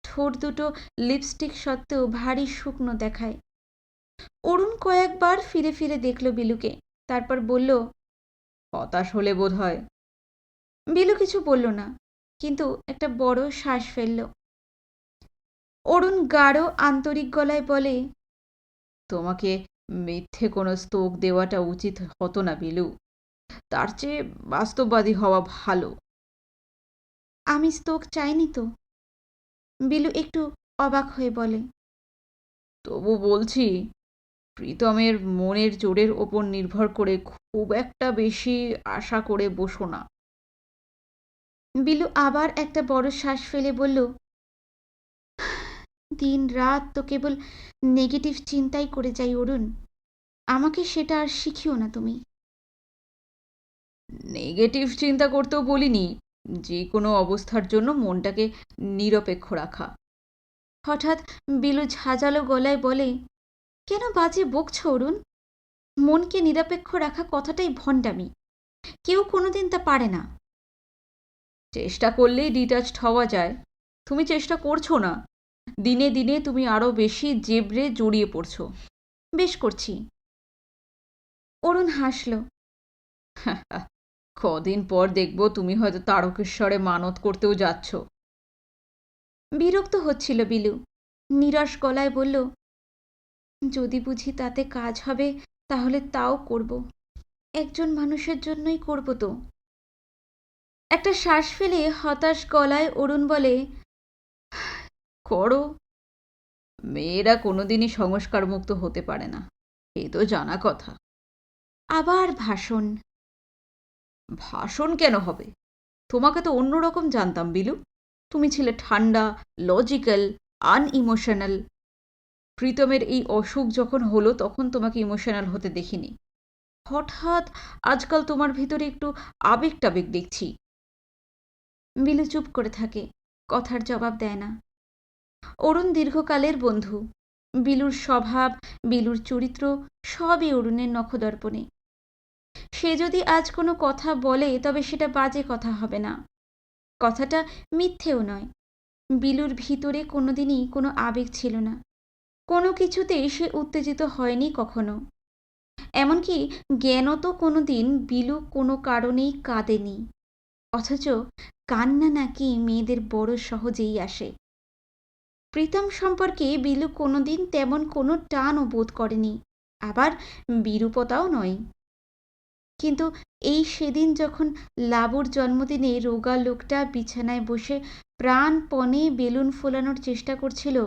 ঠোঁট দুটো লিপস্টিক সত্ত্বেও ভারী শুকনো দেখায়। অরুণ কয়েকবার ফিরে ফিরে দেখল বিলুকে, তারপর বলল, হতাশ হলে বোধ হয়। বিলু কিছু বলল না, কিন্তু একটা বড় শ্বাস ফেলল। অরুণ গাঢ় আন্তরিক গলায় বলে, তোমাকে মিথ্যে কোনো স্তোক দেওয়াটা উচিত হতো না বিলু। তার চেয়ে বাস্তববাদী হওয়া ভালো। আমি স্তোক চাইনি তো। বিলু একটু অবাক হয়ে বলে, তবু বলছি, প্রীতমের মনের জোরের ওপর নির্ভর করে খুব একটা বেশি আশা করে বসো না। বিলু আবার একটা বড় শ্বাস ফেলে বলল, দিন রাত তো কেবল নেগেটিভ চিন্তাই করে যাই অরুণ। আমাকে সেটা আর শিখিও না তুমি। নেগেটিভ চিন্তা করতেও বলিনি, যে কোনো অবস্থার জন্য মনটাকে নিরপেক্ষ রাখা। হঠাৎ বিলু ঝাঁঝালো গলায় বলে, কেন বাজে বকছ অরুণ? মনকে নিরপেক্ষ রাখা কথাটাই ভণ্ডামি। কেউ কোনোদিন তা পারে না। চেষ্টা করলেই ডিটাচড হওয়া যায়। তুমি চেষ্টা করছো না। দিনে দিনে তুমি আরো বেশি জেবরে জড়িয়ে পড়ছো। বেশ করছি। অরুণ হাসল। কদিন পর দেখবো তুমি হয়তো তারকেশ্বরে মানত করতেও যাচ্ছ। বিরক্ত হচ্ছিল বিলু, নিরস গলায় বলল, যদি বুঝি তাতে কাজ হবে তাহলে তাও করব। একজন মানুষের জন্যই করব তো। একটা শ্বাস ফেলে হতাশ গলায় অরুণ বলে, করো। মেয়েরা কোনোদিনই সংস্কার মুক্ত হতে পারে না, এ তো জানা কথা। আবার ভাষণ। ভাষণ কেন হবে? তোমাকে তো অন্যরকম জানতাম বিলু। তুমি ছিলে ঠান্ডা, লজিক্যাল, আনইমোশনাল। প্রীতমের এই অসুখ যখন হলো তখন তোমাকে ইমোশনাল হতে দেখিনি। হঠাৎ আজকাল তোমার ভিতরে একটু আবেগ টাবেগ দেখছি। বিলু চুপ করে থাকে, কথার জবাব দেয় না। অরুণ দীর্ঘকালের বন্ধু। বিলুর স্বভাব, বিলুর চরিত্র সবই অরুণের নখদর্পণে। সে যদি আজ কোনো কথা বলে তবে সেটা বাজে কথা হবে না। কথাটা মিথ্যেও নয়। বিলুর ভিতরে কোনোদিনই কোনো আবেগ ছিল না। কোনো কিছুতেই সে উত্তেজিত হয়নি কখনো। এমনকি জ্ঞানও তো কোনোদিন বিলু কোনো কারণেই কাঁদেনি। অথচ কান্না নাকি মেয়েদের বড় সহজেই আসে। প্রীতম সম্পর্কে বিলু কোনোদিন তেমন কোনো টানও বোধ করেনি, আবার বিরূপতাও নয়। কিন্তু এই সেদিন যখন লাবুর জন্মদিনে রোগা লোকটা বিছানায় বসে প্রাণপণে বেলুন ফোলানোর চেষ্টা করছিল,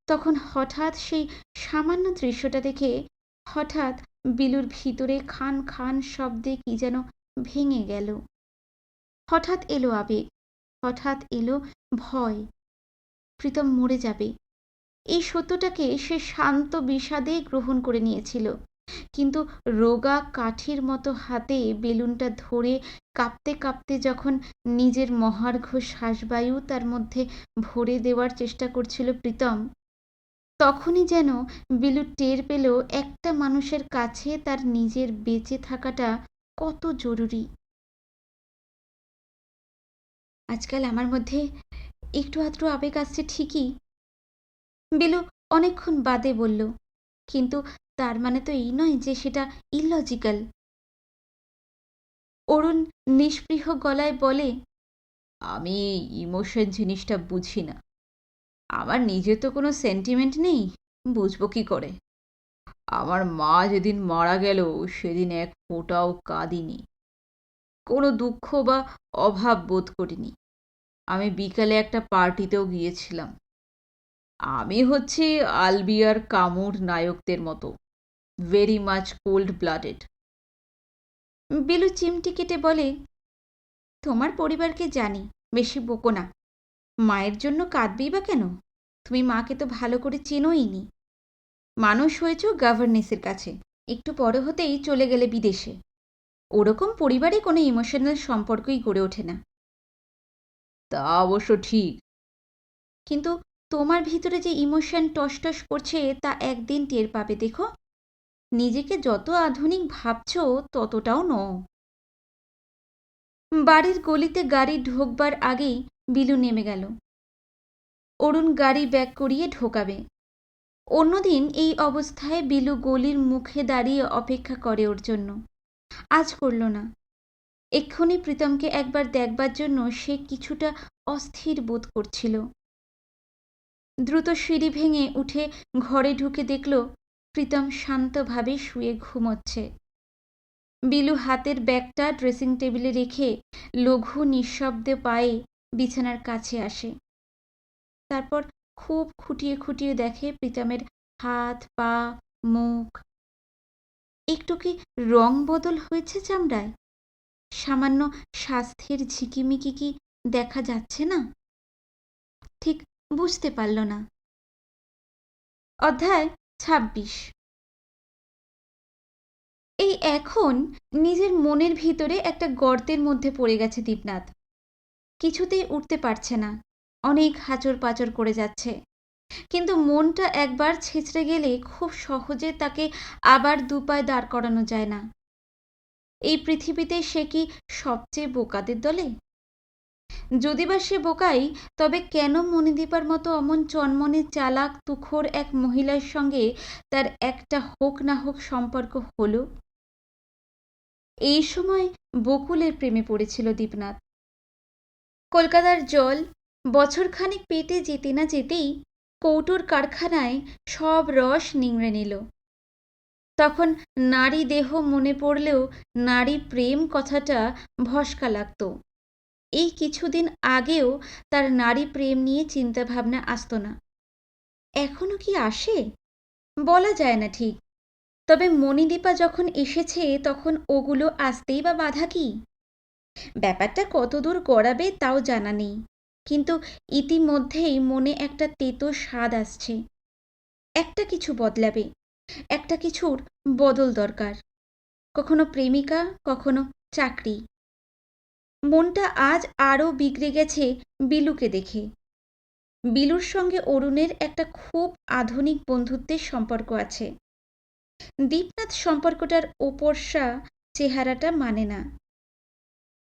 তখন হঠাৎ সেই সামান্য দৃশ্যটা দেখে হঠাৎ বিলুর ভিতরে খান খান শব্দে কি যেন ভেঙে গেল। হঠাৎ এলো আবেগ, হঠাৎ এলো ভয়। প্রীতম মরে যাবে, এই সত্যটাকে সে শান্ত বিষাদে গ্রহণ করে নিয়েছিল। কিন্তু রোগা কাঠির মতো হাতে বেলুনটা ধরে কাঁপতে কাঁপতে যখন নিজের মহার্ঘ শ্বাসবায়ু তার মধ্যে ভরে দেওয়ার চেষ্টা করছিল প্রীতম, তখনই যেন বিলু টের পেল একটা মানুষের কাছে তার নিজের বেঁচে থাকাটা কত জরুরি। আজকাল আমার মধ্যে একটু আধটু আবেগ আসছে ঠিকই, বিলু অনেকক্ষণ বাদে বলল, কিন্তু তার মানে তো এই নয় যে সেটা ইললজিক্যাল। অরুণ নিস্পৃহ গলায় বলে, আমি ইমোশন জিনিসটা বুঝি না। আমার নিজের তো কোনো সেন্টিমেন্ট নেই, বুঝবো কি করে? আমার মা যেদিন মারা গেল সেদিন এক ফোঁটাও কাঁদিনি, কোনো দুঃখ বা অভাব বোধ করিনি। আমি বিকালে একটা পার্টিতেও গিয়েছিলাম। আমি হচ্ছি আলবিয়ার কামুর নায়কদের মতো, very much cold blooded. Bilu চিমটি কেটে বলে, তোমার পরিবারকে জানি, বেশি বকো না। মায়ের জন্য কাঁদবি বা কেন? তুমি মাকে তো ভালো করে চেনোই নি। মানুষ হয়েছ গভর্নেসের কাছে, একটু বড় হতেই চলে গেলে বিদেশে। ওরকম পরিবারে কোনো ইমোশনাল সম্পর্কই গড়ে ওঠে না। তা অবশ্য ঠিক, কিন্তু তোমার ভিতরে যে ইমোশন টসটস করছে তা একদিন টের পাবে দেখো। নিজেকে যত আধুনিক ভাবছো ততটাও নও। বাড়ির গলিতে গাড়ি ঢোকবার আগেই বিলু নেমে গেল। অরুণ গাড়ি ব্যাক করিয়ে ঢোকাবে। অন্যদিন এই অবস্থায় বিলু গলির মুখে দাঁড়িয়ে অপেক্ষা করে ওর জন্য। আজ করল না। এক্ষুনি প্রীতমকে একবার দেখবার জন্য সে কিছুটা অস্থির বোধ করছিল। দ্রুত সিঁড়ি ভেঙে উঠে ঘরে ঢুকে দেখল প্রীতম শান্তভাবে শুয়ে ঘুমোচ্ছে। বিলু হাতের ব্যাগটা ড্রেসিং টেবিলে রেখে লঘু নিঃশব্দে পায়ে বিছানার কাছে আসে। তারপর খুব খুঁটিয়ে খুঁটিয়ে দেখে প্রীতমের হাত, পা, মুখ। একটু কি রং বদল হয়েছে চামড়ায়? সামান্য স্বাস্থ্যের ঝিকিমিকি কি দেখা যাচ্ছে না? ঠিক বুঝতে পারল না। অধ্যায় ২৬। এই এখন নিজের মনের ভিতরে একটা গর্তের মধ্যে পড়ে গেছে দীপনাথ। কিছুতেই উঠতে পারছে না, অনেক হাঁচড় পাঁচড় করে যাচ্ছে। কিন্তু মনটা একবার ছেঁচড়ে গেলে খুব সহজে তাকে আবার দুপায়ে দাঁড় করানো যায় না। এই পৃথিবীতে সে কি সবচেয়ে বোকাদের দলে? যদি বা সে বোকাই, তবে কেন মণিদীপার মতো অমন চনমনে চালাক তুখোড় এক মহিলার সঙ্গে তার একটা হোক না হোক সম্পর্ক হলো? এই সময় বকুলের প্রেমে পড়েছিল দীপনাথ। কলকাতার জল বছরখানেক পেটে যেতে না যেতেই কৌটোর কারখানায় সব রস নিংড়ে নিল। তখন নারী দেহ মনে পড়লেও নারী প্রেম কথাটা ভস্কা লাগত। এই কিছুদিন আগেও তার নারী প্রেম নিয়ে চিন্তাভাবনা আসতো না। এখনো কি আসে বলা যায় না ঠিক। তবে মণিদীপা যখন এসেছে তখন ওগুলো আসতেই বা বাধা কি? ব্যাপারটা কতদূর গড়াবে তাও জানা নেই, কিন্তু ইতিমধ্যেই মনে একটা তেতো স্বাদ আসছে। একটা কিছু বদলাবে, একটা কিছুর বদল দরকার। কখনো প্রেমিকা, কখনো চাকরি। মনটা আজ আরও বিগড়ে গেছে বিলুকে দেখে। বিলুর সঙ্গে অরুণের একটা খুব আধুনিক বন্ধুত্বের সম্পর্ক আছে। দীপনাথ সম্পর্কটার ওপরসা চেহারাটা মানে না।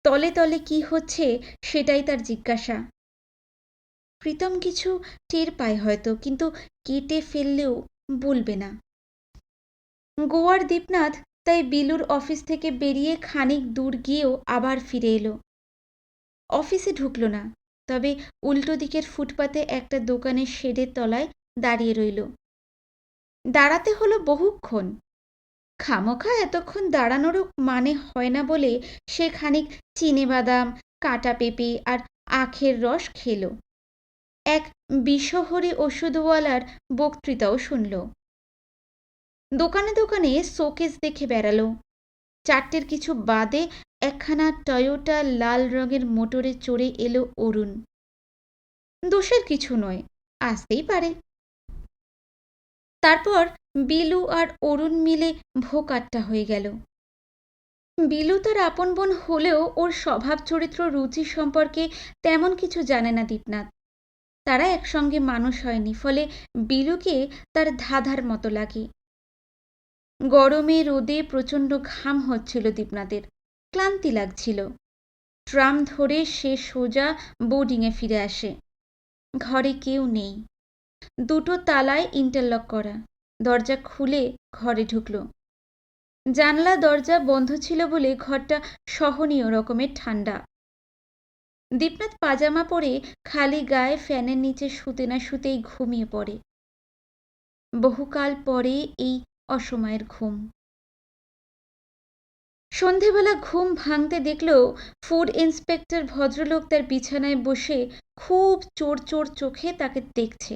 তলে তলে কি হচ্ছে সেটাই তার জিজ্ঞাসা। প্রীতম কিছু টের পায় হয়তো, কিন্তু কেটে ফেললেও বলবে না। গোয়ার দীপনাথ তাই বিলুর অফিস থেকে বেরিয়ে খানিক দূর গিয়েও আবার ফিরে এলো। অফিসে ঢুকল না, তবে উল্টো দিকের ফুটপাতে একটা দোকানের শেডের তলায় দাঁড়িয়ে রইল। দাঁড়াতে হলো বহুক্ষণ। খামোখা এতক্ষণ দাঁড়ানোরও মানে হয় না বলে সে খানিক চিনেবাদাম, কাঁটা পেঁপে আর আখের রস খেল। এক বিষহরী ওষুধওয়ালার বক্তৃতাও শুনল। দোকানে দোকানে শোকেস দেখে বেড়ালো। 4টের কিছু বাদে একখানা টয়োটা লাল রঙের মোটরে চড়ে এলো অরুণ। দোষের কিছু নয়, আসতেই পারে। তারপর বিলু আর অরুণ মিলে ভোকাট্টা হয়ে গেল। বিলু তার আপন বোন হলেও ওর স্বভাব চরিত্র রুচি সম্পর্কে তেমন কিছু জানে না দীপনাথ। তারা একসঙ্গে মানুষ হয়নি, ফলে বিলুকে তার ধাঁধার মতো লাগে। গরমে রোদে প্রচণ্ড ঘাম হচ্ছিল দীপনাথের, ক্লান্তি লাগছিল। ট্রাম ধরে সে সোজা বোর্ডিংয়ে ফিরে আসে। ঘরে কেউ নেই। 2টো তালায় ইন্টারলক করা। দরজা খুলে ঘরে ঢুকল। জানলা দরজা বন্ধ ছিল বলে ঘরটা সহনীয় রকমের ঠান্ডা। দীপনাথ পাজামা পরে খালি গায়ে ফ্যানের নিচে শুতে না শুতেই ঘুমিয়ে পড়ে। বহুকাল পরে এই অসময়ের ঘুম। সন্ধেবেলা ঘুম ভাঙতে দেখল ফুড ইন্সপেক্টর ভদ্রলোক তার বিছানায় বসে খুব চোর চোর চোখে তাকে দেখছে।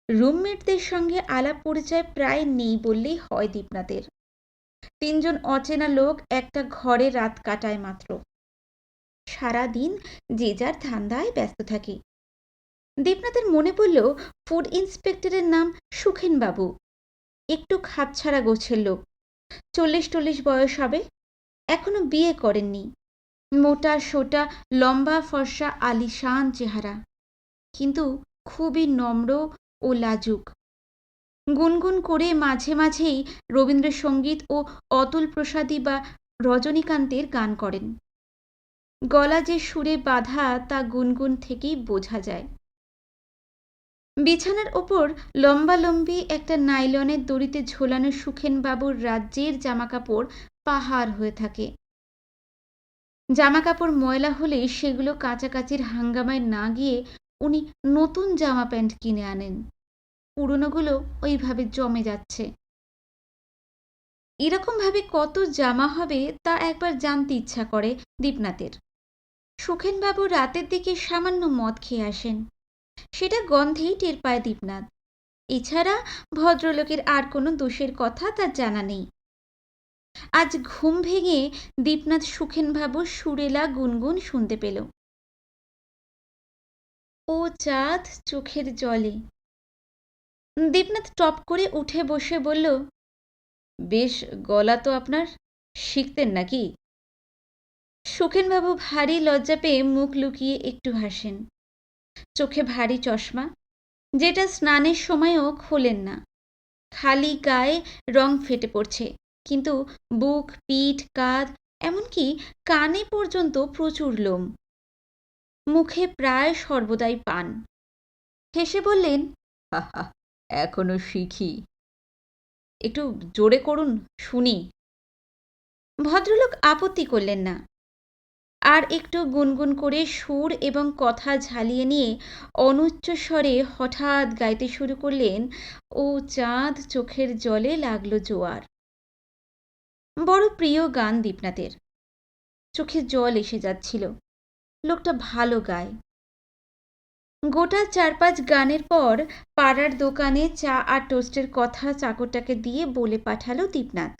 রুমমেটদের সঙ্গে আলাপ পরিচয় প্রায় নেই বললেই হয় দীপনাথের। 3 জন অচেনা লোক একটা ঘরে রাত কাটায় মাত্র। সারাদিন যে যার ধান্দায় ব্যস্ত থাকে। দীপনাথের মনে পড়ল ফুড ইন্সপেক্টরের নাম সুখেনবাবু। একটু খাপছাড়া গোছের লোক, 40-40 বয়স হবে, এখনো বিয়ে করেননি। মোটা সোটা লম্বা ফর্সা আলিশান চেহারা, কিন্তু খুবই নম্র ও লাজুক। গুনগুন করে মাঝে মাঝেই রবীন্দ্রসঙ্গীত ও অতুল প্রসাদী বা রজনীকান্তের গান করেন। গলা যে সুরে বাঁধা তা গুনগুন থেকেই বোঝা যায়। বিছানার ওপর লম্বালম্বি একটা নাইলনের দড়িতে ঝোলানো সুখেনবাবুর রাজ্যের জামাকাপড় পাহাড় হয়ে থাকে। জামাকাপড় ময়লা হলে সেগুলো কাচাকাচির হাঙ্গামায় না গিয়ে উনি নতুন জামা প্যান্ট কিনে আনেন। পুরনোগুলো ওইভাবে জমে যাচ্ছে। এরকমভাবে কত জামা হবে তা একবার জানতে ইচ্ছা করে দীপনাথের। সুখেনবাবু রাতের দিকে সামান্য মদ খেয়ে আসেন, সেটা গন্ধেই টের পায় দীপনাথ। এছাড়া ভদ্রলোকের আর কোনো দোষের কথা তার জানা নেই। আজ ঘুম ভেঙে দীপনাথ সুখেনবাবুর সুরেলা গুনগুন শুনতে পেল। ও চাঁদ চোখের জলে। দীপনাথ টপ করে উঠে বসে বলল, বেশ গলা তো আপনার, শিখতেন নাকি? সুখেনবাবু ভারী লজ্জা পেয়ে মুখ লুকিয়ে একটু হাসেন। চোখে ভারী চশমা, যেটা স্নানের সময়ও খোলেন না। খালি গায়ে রং ফেটে পড়ছে, কিন্তু বুক, পিঠ, কাঁধ, এমনকি কানে পর্যন্ত প্রচুর লোম। মুখে প্রায় সর্বদাই পান। হেসে বললেন, হাহা, এখনো শিখি। একটু জোরে করুন শুনি। ভদ্রলোক আপত্তি করলেন না। আর একটু গুনগুন করে সুর এবং কথা ঝালিয়ে নিয়ে অনুচ্চ স্বরে হঠাৎ গাইতে শুরু করলেন, ও চাঁদ চোখের জলে লাগলো জোয়ার। বড় প্রিয় গান দীপনাথের। চোখে জল এসে যাচ্ছিল। লোকটা ভালো গায়। গোটা 4-5 গানের পর পাড়ার দোকানে চা আর টোস্টের কথা চাকরটাকে দিয়ে বলে পাঠালো দীপনাথ।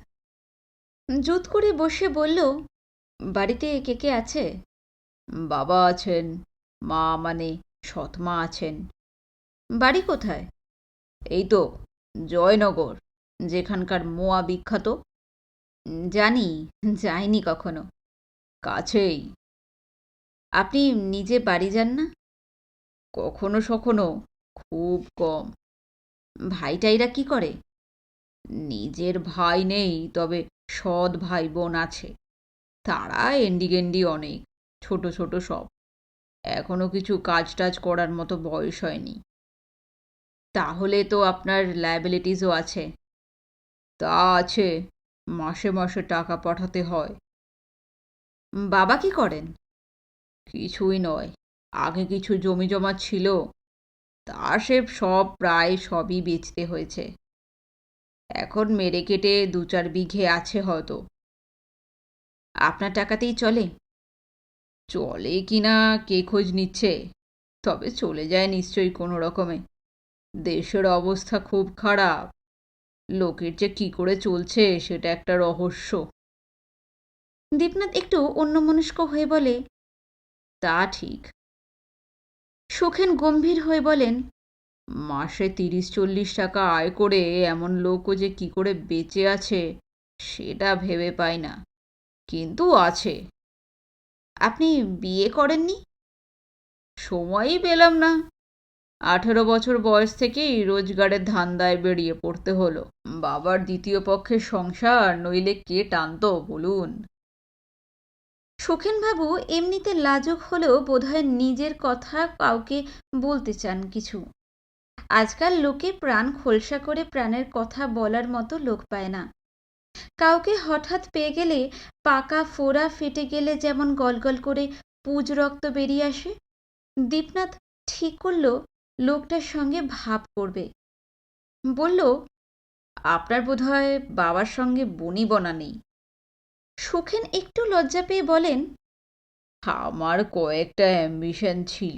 জুত করে বসে বলল, বাড়িতে কে কে আছে? বাবা আছেন, মা মানে সৎমা আছেন। বাড়ি কোথায়? এই তো জয়নগর, যেখানকার মোয়া বিখ্যাত। জানি, যাইনি কখনো। কাছেই। আপনি নিজে বাড়ি যান না? কখনো সখনো, খুব কম। ভাইটাইরা কি করে? নিজের ভাই নেই, তবে সৎ ভাই বোন আছে। তারা এন্ডিগেন্ডি অনেক, ছোট ছোট সব। এখনো কিছু কাজ টাজ করার মতো বয়স হয়নি। তাহলে তো আপনার লায়াবিলিটিসও আছে। তা আছে, মাসে মাসে টাকা পাঠাতে হয়। বাবা কি করেন? কিছুই নয়, আগে কিছু জমি জমা ছিল, তা সে সব প্রায় সবই বেচতে হয়েছে। এখন মেরে কেটে 2-4 বিঘে আছে হয়তো। আপনার টাকাতেই চলে? চলে কিনা কে খোঁজ নিচ্ছে, তবে চলে যায় নিশ্চয়ই কোনো রকমে। দেশের অবস্থা খুব খারাপ। লোকের যে কি করে চলছে সেটা একটা রহস্য। দীপনাথ একটু অন্যমনস্ক হয়ে বলে, তা ঠিক। সুখেন গম্ভীর হয়ে বলেন, মাসে 30-40 টাকা আয় করে এমন লোকও যে কি করে বেঁচে আছে সেটা ভেবে পাই না, কিন্তু আছে। আপনি বিয়ে করেননি? সময়ই পেলাম না। 18 বছর বয়স থেকেই রোজগারের ধান্দায় বেরিয়ে পড়তে হলো। বাবার দ্বিতীয় পক্ষের সংসার নইলে কে টানতো বলুন? সুখেনবাবু এমনিতে লাজুক হলেও বোধহয় নিজের কথা কাউকে বলতে চান কিছু। আজকাল লোকে প্রাণ খোলসা করে প্রাণের কথা বলার মতো লোক পায় না। কাউকে হঠাৎ পেয়ে গেলে পাকা ফোড়া ফেটে গেলে যেমন গলগল করে পুজ রক্ত বেরিয়ে আসে, দীপনাথ ঠিক করল লোকটার সঙ্গে ভাব করবে। বলল, আপনার বোধহয় বাবার সঙ্গে বনিবনা নেই? সুখেন একটু লজ্জা পেয়ে বলেন, আমার কয়েকটা অ্যাম্বিশন ছিল।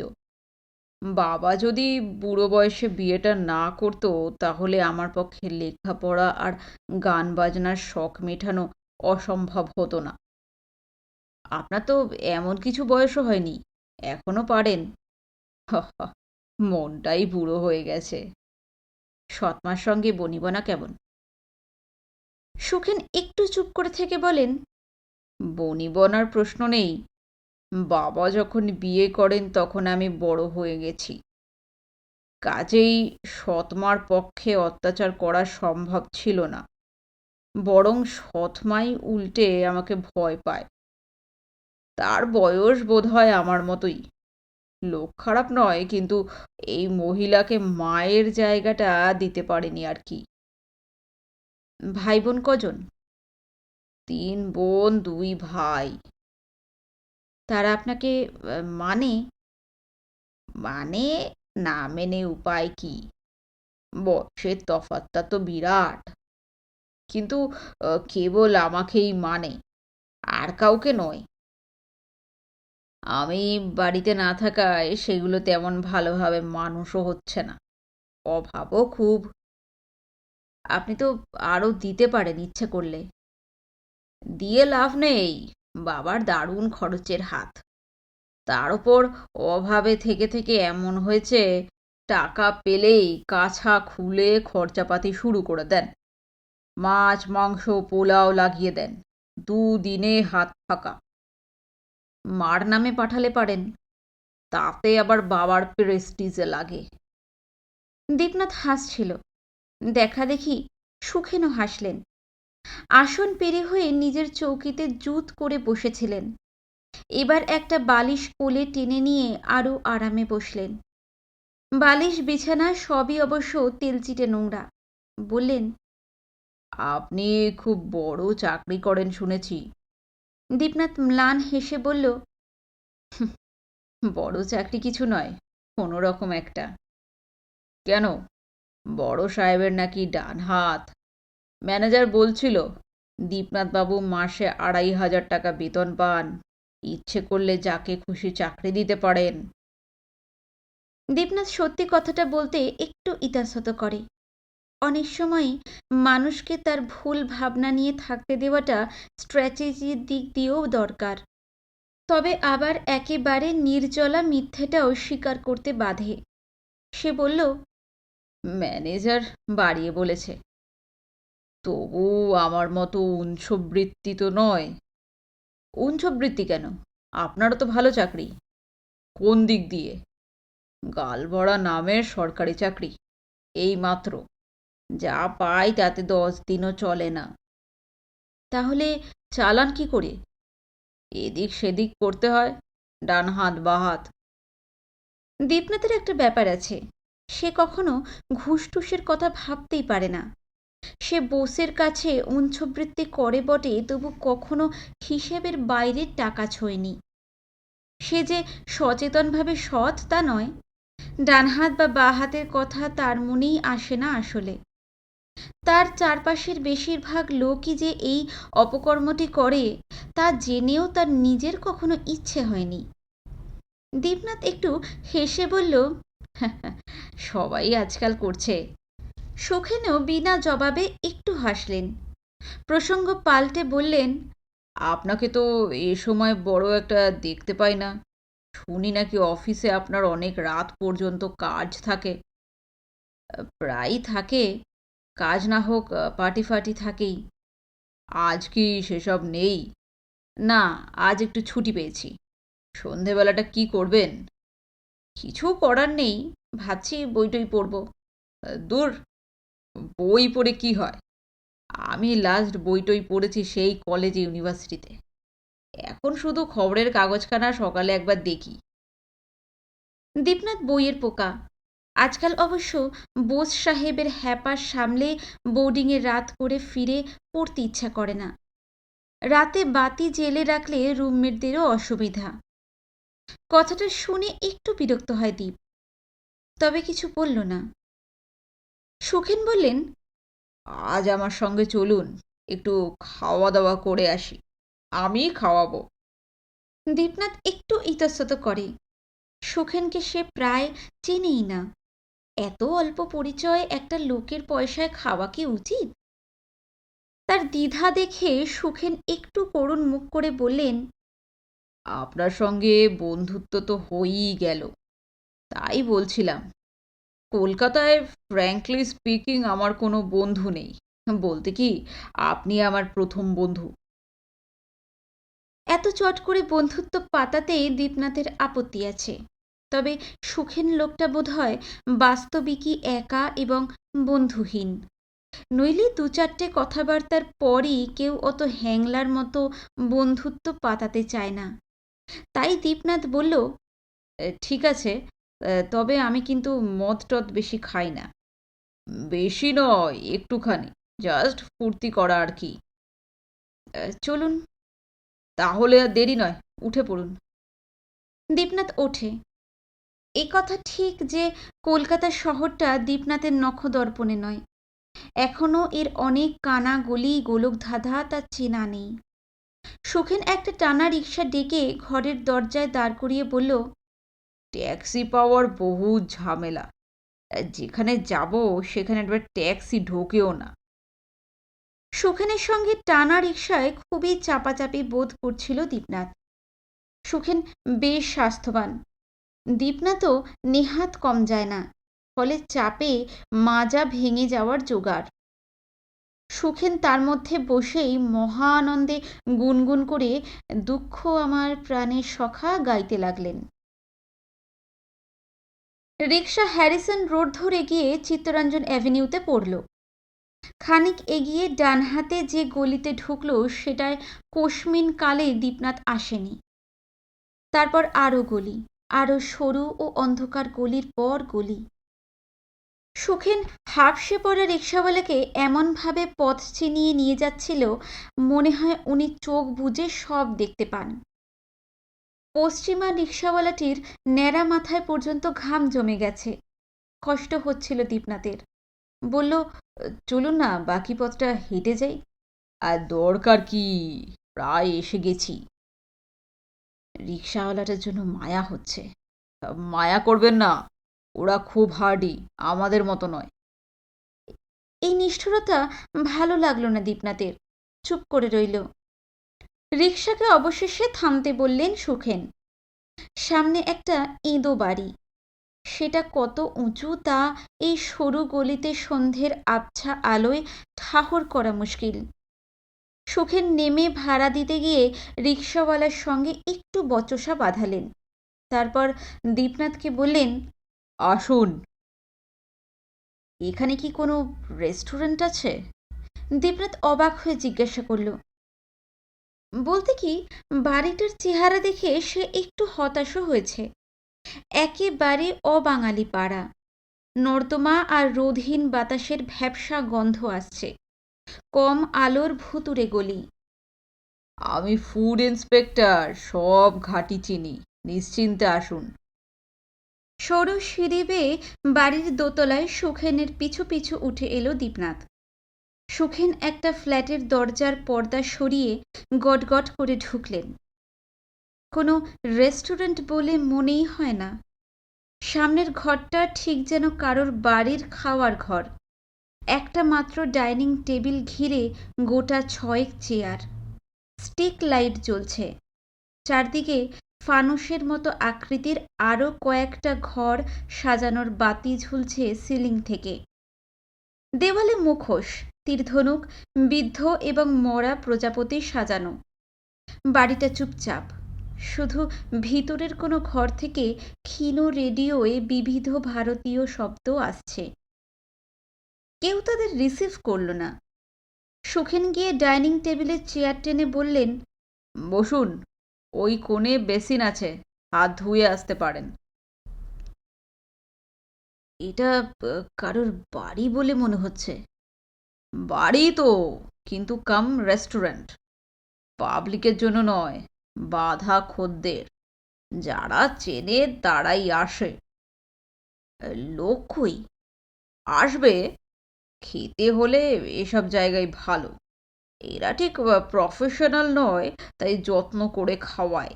বাবা যদি বুড়ো বয়সে বিয়েটা না করতো তাহলে আমার পক্ষে লেখাপড়া আর গান বাজনার শখ মেটানো অসম্ভব হতো না। আপনার তো এমন কিছু বয়সও হয়নি, এখনো পারেন। মনটাই বুড়ো হয়ে গেছে। সৎমার সঙ্গে বনিবনা কেমন? সুখেন একটু চুপ করে থেকে বলেন, বনিবনার প্রশ্ন নেই। বাবা যখন বিয়ে করেন তখন আমি বড় হয়ে গেছি, কাজেই সৎমার পক্ষে অত্যাচার করা সম্ভব ছিল না। বরং সৎমাই উল্টে আমাকে ভয় পায়। তার বয়স বোধহয় আমার মতোই। লোক খারাপ নয়, কিন্তু এই মহিলাকে মায়ের জায়গাটা দিতে পারেনি আর কি। ভাই বোন কজন? 3 বোন 2 ভাই। তারা আপনাকে মানে? মানে না মেনে উপায় কি? বয়সের তফাৎটা তো বিরাট, কিন্তু কেবল আমাকেই মানে, আর কাউকে নয়। আমি বাড়িতে না থাকায় সেগুলো তেমন ভালোভাবে মানুষও হচ্ছে না, অভাবও খুব। আপনি তো আরও দিতে পারেন ইচ্ছে করলে। দিয়ে লাভ নেই, বাবার দারুণ খরচের হাত। তার ওপর অভাবে থেকে থেকে এমন হয়েছে, টাকা পেলেই কাছা খুলে খরচাপাতি শুরু করে দেন। মাছ মাংস পোলাও লাগিয়ে দেন, 2 দিনে হাত ফাঁকা। মার নামে পাঠালে পারেন। তাতে আবার বাবার প্রেস্টিজে লাগে। দীপনাথ হাসছিল। দেখা দেখি সুখেনও হাসলেন। আসন পেরে হয়ে নিজের চৌকিতে জুত করে বসেছিলেন। এবার একটা বালিশ কোলে টেনে নিয়ে আরও আরামে বসলেন। বালিশ বিছানা সবই অবশ্য তেলচিটে নোংরা। বললেন, আপনি খুব বড় চাকরি করেন শুনেছি। দীপনাথ ম্লান হেসে বলল, বড় চাকরি কিছু নয়, কোনো রকম একটা। কেন, বড় সাহেবের নাকি ডান হাত? ম্যানেজার বলছিল দীপনাথবাবু মাসে 2,500 টাকা বেতন পান, ইচ্ছে করলে যাকে খুশি চাকরি দিতে পারেন। দীপনাথ সত্যি কথাটা বলতে একটু ইতস্তত করে। অনেক সময় মানুষকে তার ভুল ভাবনা নিয়ে থাকতে দেওয়াটা স্ট্র্যাটেজির দিক দিয়েও দরকার। তবে আবার একেবারে নির্জলা মিথ্যেটাও স্বীকার করতে বাধে। সে বলল, ম্যানেজার বাড়িয়ে বলেছে, তবু আমার মতো উৎসববৃত্তি তো নয়। উৎসববৃত্তি কেন, আপনারও তো ভালো চাকরি। কোন দিক দিয়ে? গালভরা নামের সরকারি চাকরি, এই মাত্র। যা পাই তাতে 10 দিনও চলে না। তাহলে চালান কি করে? এদিক সেদিক করতে হয়, ডান হাত বা হাত। দীপনাথের একটা ব্যাপার আছে, সে কখনো ঘুষ টুসের কথা ভাবতেই পারে না। সে বোসের কাছে উৎসববৃত্তি করে বটে, তবু কখনো হিসেবের বাইরের টাকা ছোঁয়নি। সে যে সচেতনভাবে সৎ তা নয়। ডান হাত বা বাঁ হাতের কথা তার মনেই আসে না আসলে। তার চারপাশের বেশিরভাগ লোকই যে এই অপকর্মটি করে তা জেনেও তার নিজের কখনো ইচ্ছে হয়নি। দীপনাথ একটু হেসে বলল, সবাই আজকাল করছে। সুখেনও বিনা জবাবে একটু হাসলেন। প্রসঙ্গ পাল্টে বললেন, আপনাকে তো এ সময় বড় একটা দেখতে পাই না। শুনি নাকি অফিসে আপনার অনেক রাত পর্যন্ত কাজ থাকে। প্রায়ই থাকে, কাজ না হোক পার্টি-ফার্টি থাকেই। আজ কি সেসব নেই? না, আজ একটু ছুটি পেয়েছি। সন্ধেবেলাটা কি করবেন? কিছু করার নেই, ভাবছি বই-টই পড়ব। দূর, বই পড়ে কি হয়? আমি লাস্ট বই-টই পড়েছি সেই কলেজে, ইউনিভার্সিটিতে। এখন শুধু খবরের কাগজখানা সকালে একবার দেখি। দীপনাথ বইয়ের পোকা। আজকাল অবশ্য বোস সাহেবের হ্যাপা সামলে বোর্ডিংয়ে রাত করে ফিরে পড়তে ইচ্ছা করে না। রাতে বাতি জেলে রাখলে রুমমেটদেরও অসুবিধা। কথাটা শুনে একটু বিরক্ত হয় দীপ, তবে কিছু বলল না। সুখেন বললেন, আজ আমার সঙ্গে চলুন, একটু খাওয়া দাওয়া করে আসি। আমিই খাওয়াবো। দীপনাথ একটু ইতস্তত করে। সুখেনকে সে প্রায় চেনেই না। এত অল্প পরিচয় একটা লোকের পয়সায় খাওয়া কি উচিত? তার দ্বিধা দেখে সুখেন একটু করুণ মুখ করে বললেন, আপনার সঙ্গে বন্ধুত্ব তো হয়েই গেল, তাই বলছিলাম। কলকাতায় ফ্র্যাঙ্কলি স্পিকিং আমার কোনো বন্ধু নেই। বলতে কি, আপনি আমার প্রথম বন্ধু। এত চট করে বন্ধুত্ব পাতাতে দীপনাথের আপত্তি আছে। তবে সুখেন লোকটা বোধহয় বাস্তবিকই একা এবং বন্ধুহীন। নইলে দু চারটে কথাবার্তার পরই কেউ অত হ্যাংলার মতো বন্ধুত্ব পাতাতে চায় না। তাই দীপনাথ বলল, ঠিক আছে, তবে আমি কিন্তু মদ-টদ বেশি খাই না। বেশি নয়, একটুখানি। জাস্ট ফুর্তি করা আর কি। চলুন। তাহলে আর দেরি নয়, উঠে পড়ুন। দীপনাথ ওঠে। এ কথা ঠিক যে কলকাতা শহরটা দীপনাথের নখদর্পণে নয়। এখনও এর অনেক কানা গলি গোলকধাঁধা তার চেনা নেই। সুখেন একটা টানা রিকশা ডেকে ঘরের দরজায় দাঁড় করিয়ে বলল, ট্যাক্সি পাওয়ার বহু ঝামেলা। যেখানে যাব সেখানে একবার ট্যাক্সি ঢোকেও না। সুখেনের সঙ্গে টানা রিকশায় খুবই চাপাচাপি বোধ করছিল দীপনাথ। সুখেন বেশ স্বাস্থ্যবান, দীপনাথও নেহাত কম যায় না, ফলে চাপে মাজা ভেঙে যাওয়ার জোগাড়। সুখেন তার মধ্যে বসেই মহা আনন্দে গুনগুন করে দুঃখ আমার প্রাণের সখা গাইতে লাগলেন। রিকশা হ্যারিসন রোড ধরে গিয়ে চিত্তরঞ্জন অ্যাভিনিউতে পড়ল। খানিক এগিয়ে ডান হাতে যে গলিতে ঢুকল সেটায় কোশমিন কালে দীপনাথ আসেনি। তারপর আরও গলি, আরও সরু ও অন্ধকার গলির পর গলি। সুখেন হাঁফসে পড়া রিকশাওয়ালাকে এমনভাবে পথ চিনিয়ে নিয়ে যাচ্ছিল, মনে হয় উনি চোখ বুজে সব দেখতে পান। পশ্চিমা রিকশাওয়ালাটির ন্যাড়া মাথায় পর্যন্ত ঘাম জমে গেছে। কষ্ট হচ্ছিল দীপনাথের। বলল, চলুন না, বাকি পথটা হেঁটে যাই। আর দরকার কি, প্রায় এসে গেছি। রিকশাওয়ালাটার জন্য মায়া হচ্ছে। মায়া করবেন না, ওরা খুব হার্ডি, আমাদের মতো নয়। এই নিষ্ঠুরতা ভালো লাগলো না দীপনাথের। চুপ করে রইল। রিকশাকে অবশেষে থামতে বললেন সুখেন। সামনে একটা এঁদো বাড়ি। সেটা কত উঁচু তা এই সরু গলিতে সন্ধ্যের আবছা আলোয় ঠাহর করা মুশকিল। সুখেন নেমে ভাড়া দিতে গিয়ে রিকশাওয়ালার সঙ্গে একটু বচসা বাঁধালেন। তারপর দীপনাথকে বললেন, আসুন। এখানে কি কোনো রেস্টুরেন্ট আছে? দীপনাথ অবাক হয়ে জিজ্ঞাসা করল। বলতে কি, বাড়িটার চেহারা দেখে সে একটু হতাশও হয়েছে। একেবারে অবাঙালি পাড়া। নর্দমা আর রোদহীন বাতাসের ভ্যাপসা গন্ধ আসছে। কম আলোর ভুতুড়ে গলি। আমি ফুড ইন্সপেক্টর, সব ঘাঁটি চিনি, নিশ্চিন্তে আসুন। সরু সিঁড়ি বেয়ে বাড়ির দোতলায় সুখেনের পিছু পিছু উঠে এলো দীপনাথ। সুখেন একটা ফ্ল্যাটের দরজার পর্দা সরিয়ে গটগট করে ঢুকলেন। কোনো রেস্টুরেন্ট বলে মনেই হয় না। সামনের ঘরটা ঠিক যেন কারোর বাড়ির খাওয়ার ঘর। একটা মাত্র ডাইনিং টেবিল ঘিরে গোটা 6 চেয়ার। স্টিক লাইট জ্বলছে। চারদিকে ফানুসের মতো আকৃতির আরও কয়েকটা ঘর সাজানোর বাতি ঝুলছে সিলিং থেকে। দেওয়ালে মুখোশ, তীরধনুক, বিদ্ধ এবং মরা প্রজাপতি সাজানো। বাড়িটা চুপচাপ। শুধু ভিতরের কোনো ঘর থেকে ক্ষীণ রেডিওয়ে বিবিধ ভারতীয় শব্দ আসছে। কেউ তাদের রিসিভ করল না। সুখেন গিয়ে ডাইনিং টেবিলের চেয়ার টেনে বললেন, বসুন, ওই কোণে বেসিন আছে, হাত ধুয়ে আসতে পারেন। এটা কারোর বাড়ি বলে মনে হচ্ছে। বাড়ি তো, কিন্তু কাম রেস্টুরেন্ট। পাবলিকের জন্য নয়, বাঁধা খদ্দের। যারা চেনে তারাই আসে। লোক কই? আসবে, খেতে হলে এসব জায়গায় ভালো। এরা ঠিক প্রফেশনাল নয়, তাই যত্ন করে খাওয়ায়।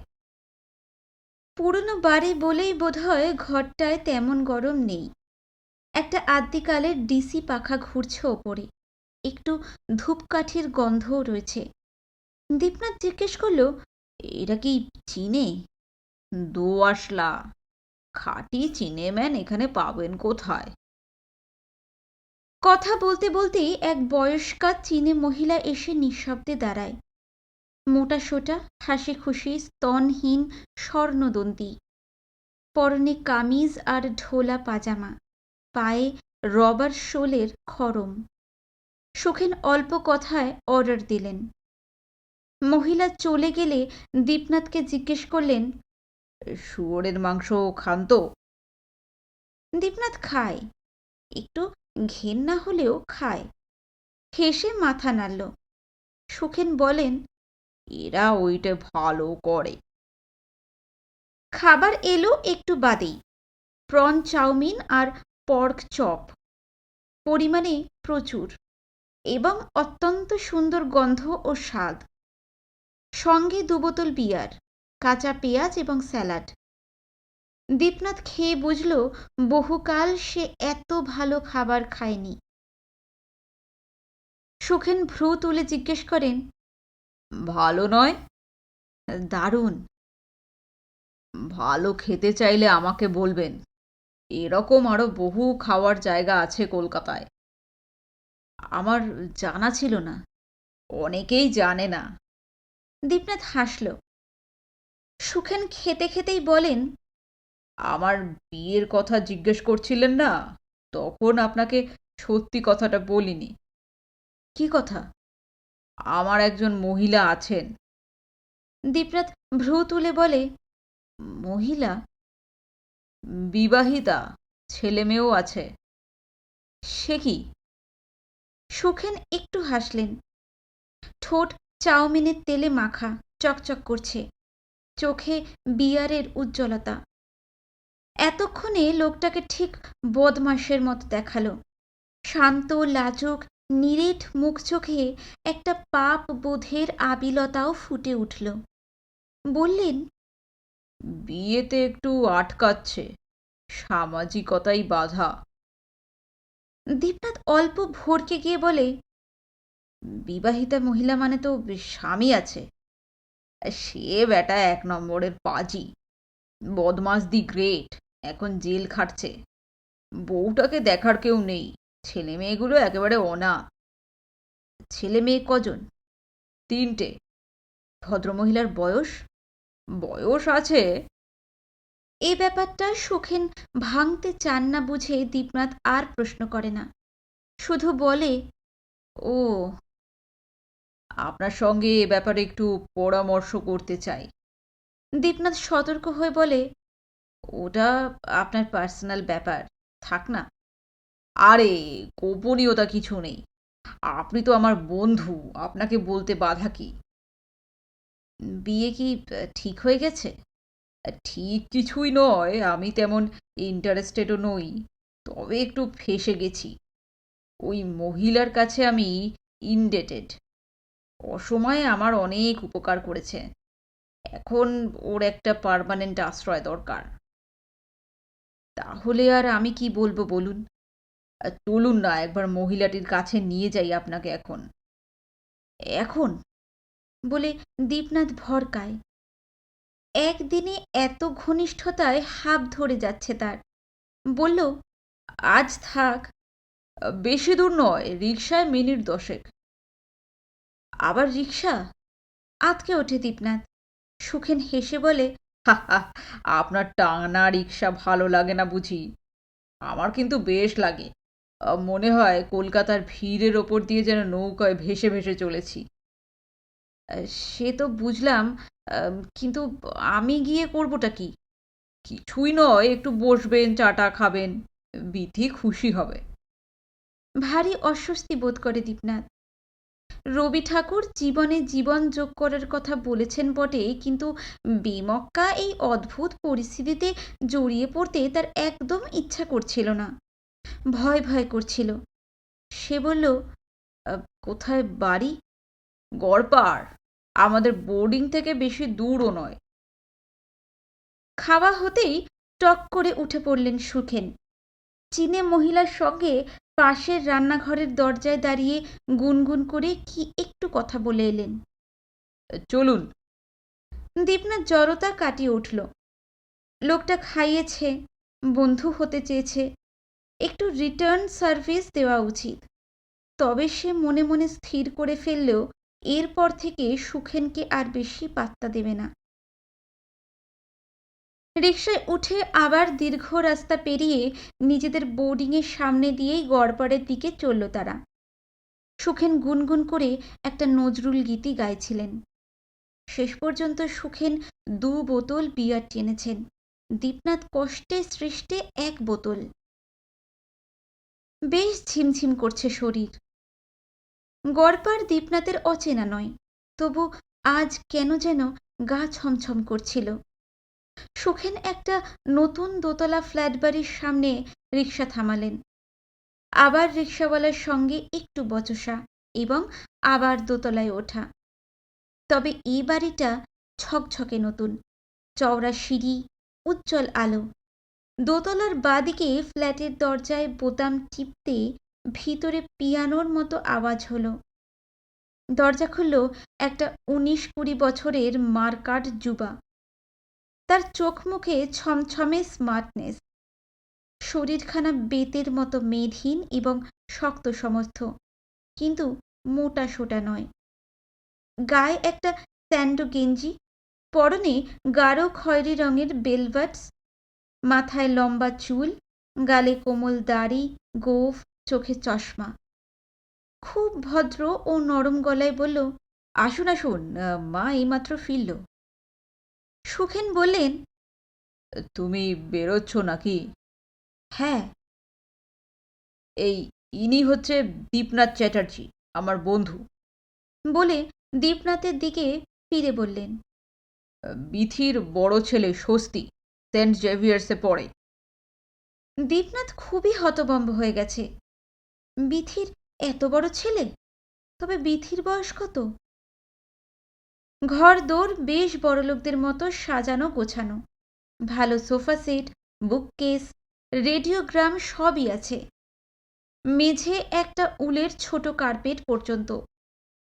পুরনো বাড়ি বলেই বোধহয় ঘরটায় তেমন গরম নেই। একটা আদ্যিকালের ডিসি পাখা ঘুরছে ওপরে। একটু ধূপকাঠির গন্ধও রয়েছে। দীপনাথ জিজ্ঞেস করল, এরা কি চিনে? দোআঁশলা। খাঁটি চিনেম্যান এখানে পাবেন কোথায়? কথা বলতে বলতেই এক বয়স্কা চীনে মহিলা এসে নিঃশব্দে দাঁড়ায়। মোটাসোটা, হাসি খুশি, স্তনহীন, স্বর্ণদন্তী। পরনে কামিজ আর ঢোলা পাজামা, পায়ে রবার শোলের খড়ম। সুখেন অল্প কথায় অর্ডার দিলেন। মহিলা চলে গেলে দীপনাথকে জিজ্ঞেস করলেন, শুয়োরের মাংস খান তো? দীপনাথ খায়, একটু ঘেন্না হলেও খায়। হেসে মাথা নাড়ল। সুখেন বলেন, এরা ওইটা ভালো করে। খাবার এলো একটু বাদেই। প্রন চাউমিন আর পর্ক চপ, পরিমাণে প্রচুর এবং অত্যন্ত সুন্দর গন্ধ ও স্বাদ। সঙ্গে 2 বোতল বিয়ার, কাঁচা পেঁয়াজ এবং স্যালাড। দীপনাথ খেয়ে বুঝল বহুকাল সে এত ভালো খাবার খায়নি। সুখেন ভ্রু তুলে জিজ্ঞেস করেন, ভালো নয়? দারুণ। ভালো খেতে চাইলে আমাকে বলবেন। এরকম আরো বহু খাওয়ার জায়গা আছে কলকাতায়। আমার জানা ছিল না। অনেকেই জানে না। দীপনাথ হাসল। সুখেন খেতে খেতেই বলেন, আমার বিয়ের কথা জিজ্ঞেস করছিলেন না, তখন আপনাকে সত্যি কথাটা বলিনি। কি কথা? আমার একজন মহিলা আছেন। দীপনাথ ভ্রু তুলে বলে, মহিলা? বিবাহিতা, ছেলে মেয়েও আছে। সে কি? সুখেন একটু হাসলেন। ঠোঁট চাউমিনের তেলে মাখা, চকচক করছে। চোখে বিয়ারের উজ্জ্বলতা। এতক্ষণে লোকটাকে ঠিক বদমাশের মতো দেখালো। শান্ত, লাজুক, নিরেট মুখ চোখে একটা পাপ বোধের আবিলতাও ফুটে উঠল। বললেন, বিয়েতে একটু আটকাচ্ছে, সামাজিকতাই বাধা। দীপনাথ অল্প ভড়কে গিয়ে বলে, বিবাহিতা মহিলা মানে তো স্বামী আছে। সে বেটা 1 নম্বরের পাজি, বদমাস দি গ্রেট, এখন জেল খাটছে। বউটাকে দেখার কেউ নেই, ছেলে মেয়েগুলো একেবারে অনাথ। ছেলে মেয়ে কজন? 3টে। ভদ্রমহিলার বয়স? বয়স আছে। এ ব্যাপারটা সুখেন ভাঙতে চান না বুঝে দীপনাথ আর প্রশ্ন করে না। শুধু বলে, ও। আপনার সঙ্গে এ ব্যাপারে একটু পরামর্শ করতে চাই। দীপনাথ সতর্ক হয়ে বলে, ওটা আপনার পার্সোনাল ব্যাপার, থাক না। আরে, গোপনীয়তা কিছু নেই। আপনি তো আমার বন্ধু, আপনাকে বলতে বাধা কি? বিয়ে কি ঠিক হয়ে গেছে? ঠিক কিছুই নয়, আমি তেমন ইন্টারেস্টেডও নই, তবে একটু ফেঁসে গেছি। ওই মহিলার কাছে আমি ইনডেটেড। অসময়ে আমার অনেক উপকার করেছে। এখন ওর একটা পার্মানেন্ট আশ্রয় দরকার। তাহলে আর আমি কি বলবো বলুন? চলুন না একবার মহিলাটির কাছে নিয়ে যাই আপনাকে এখন। এখন? বলে দীপনাথ ভরকায়। একদিনে এত ঘনিষ্ঠতায় হাঁপ ধরে যাচ্ছে তার। বলল, আজ থাক, বেশি দূর নয়, রিকশায় মিনিট 10। আবার রিকশা? আঁতকে ওঠে দীপনাথ। সুখেন হেসে বলে, হা হা, আপনার টানা রিকশা ভালো লাগে না বুঝি? আমার কিন্তু বেশ লাগে। মনে হয় কলকাতার ভিড়ের ওপর দিয়ে যেন নৌকায় ভেসে ভেসে চলেছি। সে তো বুঝলাম, কিন্তু আমি গিয়ে করবোটা কি? কিছুই নয়, একটু বসবেন, চাটা খাবেন, বিথি খুশি হবে। ভারী অস্বস্তি বোধ করে দীপনাথ। রবি ঠাকুর জীবনে জীবন যোগ করার কথা বলেছেন বটে, কিন্তু বেমক্কা এই অদ্ভুত পরিস্থিতিতে জড়িয়ে পড়তে তার একদম ইচ্ছা করছিল না। ভয় ভয় করছিল। সে বলল, কোথায় বাড়ি? গড়পাড়, আমাদের বোর্ডিং থেকে বেশি দূরও নয়। খাওয়া হতেই টক করে উঠে পড়লেন সুখেন। চীনে মহিলার সঙ্গে পাশের রান্নাঘরের দরজায় দাঁড়িয়ে গুনগুন করে কি একটু কথা বলে এলেন। চলুন। দীপনাথ জড়তা কাটিয়ে উঠল। লোকটা খাইয়েছে, বন্ধু হতে চেয়েছে, একটু রিটার্ন সার্ভিস দেওয়া উচিত। তবে সে মনে মনে স্থির করে ফেললেও এরপর থেকে সুখেনকে আর বেশি পাত্তা দেবে না। রিকশায় উঠে আবার দীর্ঘ রাস্তা পেরিয়ে নিজেদের বোর্ডিংয়ের সামনে দিয়েই গড়পাড়ের দিকে চলল তারা। সুখেন গুনগুন করে একটা নজরুল গীতি গাইছিলেন। শেষ পর্যন্ত সুখেন 2 বোতল বিয়ার টেনেছেন, দীপনাথ কষ্টে সৃষ্টে 1 বোতল। বেশ ঝিমঝিম করছে শরীর। গড়পাড় দীপনাথের অচেনা নয়, তবু আজ কেন যেন গা ছমছম করছিল। সুখেন একটা নতুন দোতলা ফ্ল্যাট বাড়ির সামনে রিকশা থামালেন। আবার রিকশাওয়ালার সঙ্গে একটু বচসা এবং আবার দোতলায় ওঠা। তবে এই বাড়িটা ছকছকে নতুন, চওড়া সিঁড়ি, উজ্জ্বল আলো। দোতলার বাঁদিকে ফ্ল্যাটের দরজায় বোতাম টিপতে ভিতরে পিয়ানোর মতো আওয়াজ হলো। দরজা খুলল একটা 19-20 বছরের মারকাট যুবা। তার চোখ মুখে ছমছমে স্মার্টনেস। শরীরখানা বেতের মতো মেদহীন এবং শক্ত সমর্থ, কিন্তু মোটা সোটা নয়। গায়ে একটা স্যান্ডো গেঞ্জি, পরনে গাঢ় খয়েরি রঙের বেলভাটস, মাথায় লম্বা চুল, গালে কোমল দাড়ি, গোঁফ, চোখে চশমা। খুব ভদ্র ও নরম গলায় বলল, আসুন আসুন, মা এইমাত্র ফিরল। সুখেন বললেন, তুমি বেরোচ্ছ নাকি? হ্যাঁ। এই ইনি হচ্ছে দীপনাথ চ্যাটার্জি, আমার বন্ধু। বলে দীপনাথের দিকে ফিরে বললেন, বিথির বড় ছেলে স্বস্তি সেন্ট জেভিয়ার্সে পড়ে। দীপনাথ খুবই হতভম্ব হয়ে গেছে। বিথির এত বড় ছেলে? তবে বিথির বয়স কত? ঘর দোর বেশ বড়লোকদের মতো সাজানো গোছানো। ভালো সোফা সেট, বুককেস, রেডিওগ্রাম সবই আছে। মেঝে একটা উলের ছোট কার্পেট পর্যন্ত।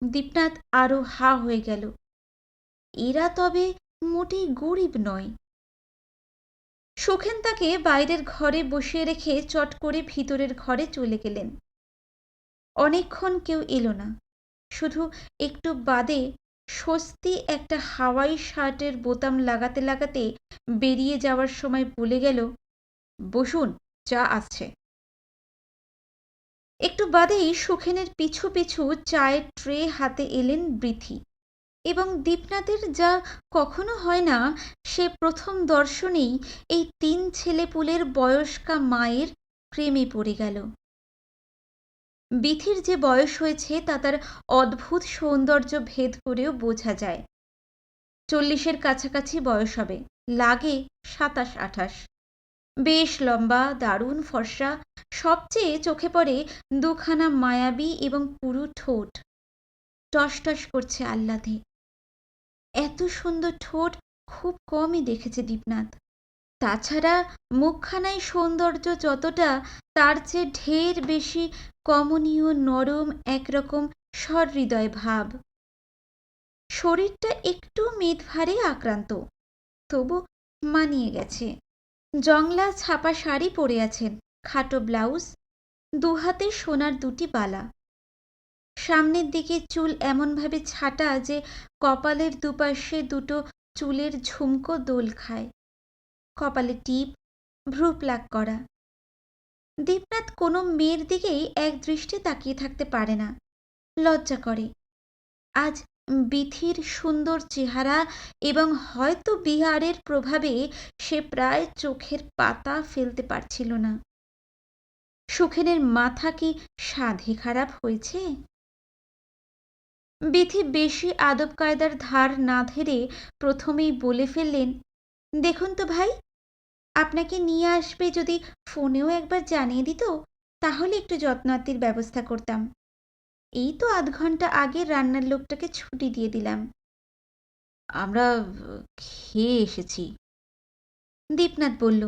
দীপনাথ আরো হা হয়ে গেল। এরা তবে মোটেই গরিব নয়। সুখেন তাকে বাইরের ঘরে বসিয়ে রেখে চট করে ভিতরের ঘরে চলে গেলেন। অনেকক্ষণ কেউ এলো না। শুধু একটু বাদে স্বস্তি একটা হাওয়াই শার্টের বোতাম লাগাতে লাগাতে বেরিয়ে যাওয়ার সময় বলে গেল, বসুন, চা আসছে। একটু বাদেই সুখেনের পিছু পিছু চায়ের ট্রে হাতে এলেন বৃথি, এবং দীপনাথের যা কখনো হয় না, সে প্রথম দর্শনেই এই 3 ছেলেপুলের বয়স্কা মায়ের প্রেমে পড়ে গেল। বিথির যে বয়স হয়েছে তা তার অদ্ভুত সৌন্দর্য ভেদ করেও বোঝা যায়। 40-এর কাছাকাছি বয়স হবে, লাগে 27-28। বেশ লম্বা, দারুণ ফর্সা, সবচেয়ে চোখে পড়ে 2খানা মায়াবী এবং পুরু ঠোঁট। টসটস করছে আহ্লাদে। এত সুন্দর ঠোঁট খুব কমই দেখেছে দীপনাথ। তাছাড়া মুখখানায় সৌন্দর্য যতটা, তার চেয়ে ঢের বেশি কমনীয়, নরম, একরকম সহৃদয় ভাব। শরীরটা একটু মেদ ভারে আক্রান্ত, তবু মানিয়ে গেছে। জংলা ছাপা শাড়ি পরে আছেন, খাটো ব্লাউজ, দুহাতে সোনার দুটি বালা। সামনের দিকে চুল এমনভাবে ছাটা যে কপালের দুপাশে দুটো চুলের ঝুমকো দোল খায়। কপালে টিপ, ভ্রু প্লাক করা। দীপনাথ কোনো মেয়ের দিকেই এক দৃষ্টে তাকিয়ে থাকতে পারে না, লজ্জা করে। আজ বিথির সুন্দর চেহারা এবং হয়তো বিহারের প্রভাবে সে প্রায় চোখের পাতা ফেলতে পারছিল না। সুখেনের মাথা কি সাধে খারাপ হয়েছে? বিথি বেশি আদব কায়দার ধার না ধরে প্রথমেই বলে ফেললেন, দেখুন তো ভাই, আপনাকে নিয়ে আসবে যদি ফোনেও একবার জানিয়ে দিত, তাহলে একটু যত্নাতির ব্যবস্থা করতাম। এই তো আধ ঘন্টা আগে রান্নার লোকটাকে ছুটি দিয়ে দিলাম। আমরা খেয়ে এসেছি, দীপনাথ বলল,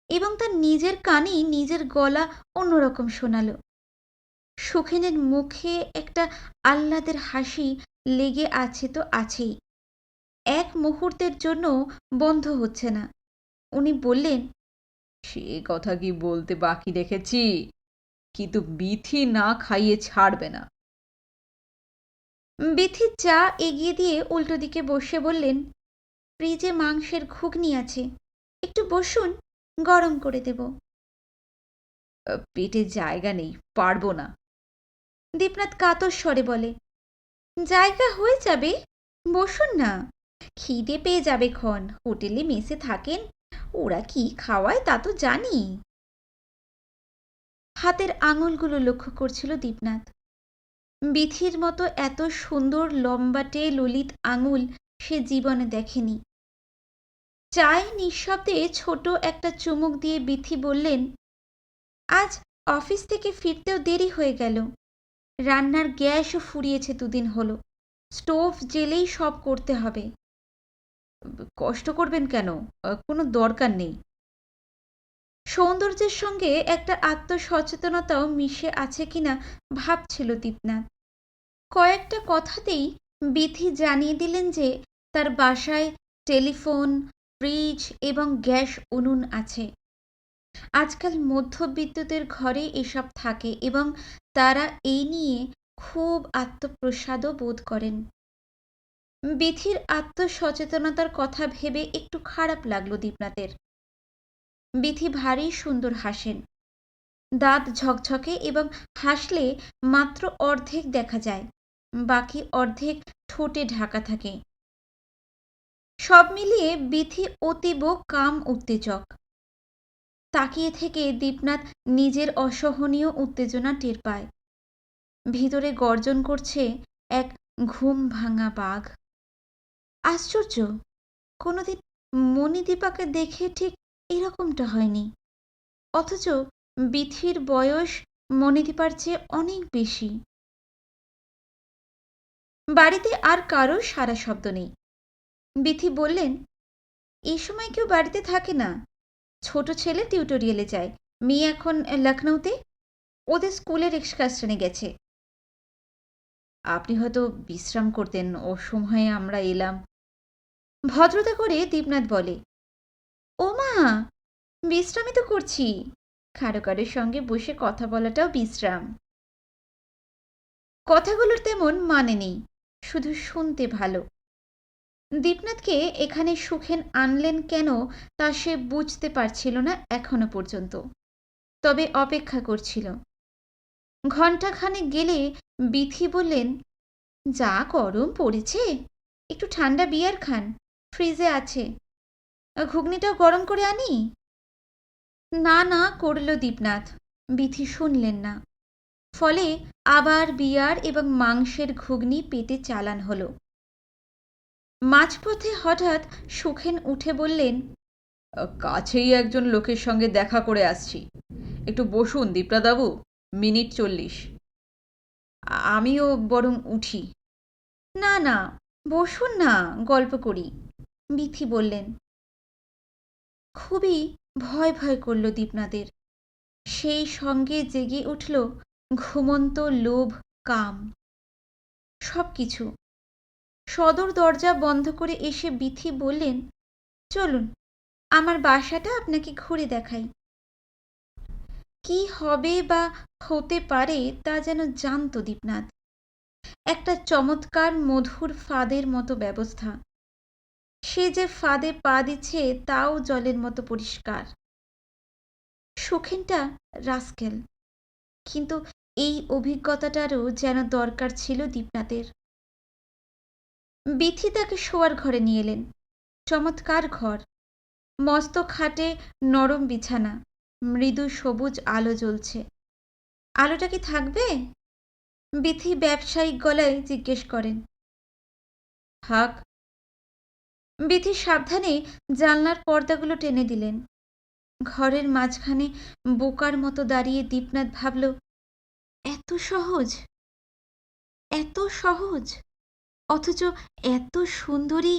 এবং তার নিজের কানেই নিজের গলা অন্যরকম শোনালো। সুখেনের মুখে একটা আহ্লাদের হাসি লেগে আছে তো আছেই, এক মুহূর্তের জন্য বন্ধ হচ্ছে না। উনি বললেন, সে কথা কি বলতে বাকি রেখেছি, কিন্তু বিথি না খাইয়ে ছাড়বে না। বিথি চা এগিয়ে দিয়ে উল্টো দিকে বসে বললেন, ফ্রিজে মাংসের ঘুগনি আছে, একটু বসুন, গরম করে দেব। পেটে জায়গা নেই, পারবো না। দীপনাথ কাতর স্বরে বলে, জায়গা হয়ে যাবে, বসুন না, খিদে পেয়ে যাবে ক্ষণ। হোটেলে মেসে থাকেন, ওরা কি খাওয়ায় তা তো জানি। হাতের আঙুলগুলো লক্ষ্য করছিল দীপনাথ। বিথির মতো এত সুন্দর লম্বাটে ললিত আঙুল সে জীবনে দেখেনি। চায়ে নিঃশব্দে ছোট একটা চুমুক দিয়ে বিথি বললেন, আজ অফিস থেকে ফিরতেও দেরি হয়ে গেল। রান্নার গ্যাসও ফুরিয়েছে, দুদিন হলো। স্টোভ জেলেই সব করতে হবে। কষ্ট করবেন কেন? কোনো দরকার নেই। সৌন্দর্যের সঙ্গে একটা আত্মসচেতনতাও মিশে আছে কিনা ভাবছিল দীপনাথ। কয়েকটা কথাতেই বিথি জানিয়ে দিলেন যে তার বাসায় টেলিফোন, ফ্রিজ এবং গ্যাস উনুন আছে। আজকাল মধ্যবিত্তদের ঘরে এসব থাকে এবং তারা এই নিয়ে খুব আত্মপ্রসাদও বোধ করেন। বিথির আত্মসচেতনতার কথা ভেবে একটু খারাপ লাগলো দীপনাথের। বিথি ভারী সুন্দর হাসেন, দাঁত ঝকঝকে এবং হাসলে মাত্র অর্ধেক দেখা যায়, বাকি অর্ধেক ঠোঁটে ঢাকা থাকে। সব মিলিয়ে বিথি অতীব কাম উত্তেজক। তাকিয়ে থেকে দীপনাথ নিজের অসহনীয় উত্তেজনা টের পায়। ভিতরে গর্জন করছে এক ঘুম ভাঙা বাঘ। আশ্চর্য, কোনোদিন মণিদীপাকে দেখে ঠিক এরকমটা হয়নি, অথচ বিথির বয়স মণিদীপার চেয়ে অনেক বেশি। বাড়িতে আর কারো সারা শব্দ নেই। বিথি বললেন, এই সময় কেউ বাড়িতে থাকে না। ছোট ছেলে টিউটোরিয়ালে যায়, মেয়ে এখন লখনৌতে, ওদের স্কুলের এক্সকারশনে গেছে। আপনি হয়তো বিশ্রাম করতেন, অসময়ে আমরা এলাম। ভদ্রতা করে দীপনাথ বলে, ও মা, বিশ্রামই তো করছি। কারো কারোর সঙ্গে বসে কথা বলাটাও বিশ্রাম। কথাগুলোর তেমন মানে নেই, শুধু শুনতে ভালো। দীপনাথকে এখানে সুখেন আনলেন কেন তা সে বুঝতে পারছিল না এখনো পর্যন্ত, তবে অপেক্ষা করছিল। ঘণ্টাখানেক গেলে বিথি বললেন, যা গরম পড়েছে, একটু ঠান্ডা বিয়ার খান, ফ্রিজে আছে। ঘুগনিটাও গরম করে আনি? না না করল দীপনাথ। বিথি শুনলেন না। ফলে আবার বিয়ার এবং মাংসের ঘুগনি পেটে চালান হলো। মাঝপথে হঠাৎ সুখেন উঠে বললেন, কাছেই একজন লোকের সঙ্গে দেখা করে আসছি, একটু বসুন দীপনাথবাবু, মিনিট 40। আমিও বরং উঠি। না না, বসুন না, গল্প করি, বিথি বললেন। খুবই ভয় ভয় করল দীপনাথের। সেই সঙ্গে জেগে উঠল ঘুমন্ত লোভ, কাম, সব কিছু। সদর দরজা বন্ধ করে এসে বিথি বললেন, চলুন আমার বাসাটা আপনাকে ঘুরে দেখাই। কি হবে বা হতে পারে তা যেন জানত দীপনাথ। একটা চমৎকার মধুর ফাঁদের মতো ব্যবস্থা। সে যে ফাঁদে পা দিচ্ছে তাও জলের মতো পরিষ্কার। সুখেনটা রাস্কেল, কিন্তু এই অভিজ্ঞতাটারও যেন দরকার ছিল দীপনাথের। বিথি তাকে শোয়ার ঘরে নিয়ে এলেন। চমৎকার ঘর, মস্ত খাটে নরম বিছানা, মৃদু সবুজ আলো জ্বলছে। আলোটা কি থাকবে? বিথি ব্যবসায়িক গলায় জিজ্ঞেস করেন। থাক। বিথি সাবধানে জানলার পর্দাগুলো টেনে দিলেন। ঘরের মাঝখানে বোকার মতো দাঁড়িয়ে দীপনাথ ভাবল, এত সহজ, এত সহজ, অথচ এত সুন্দরী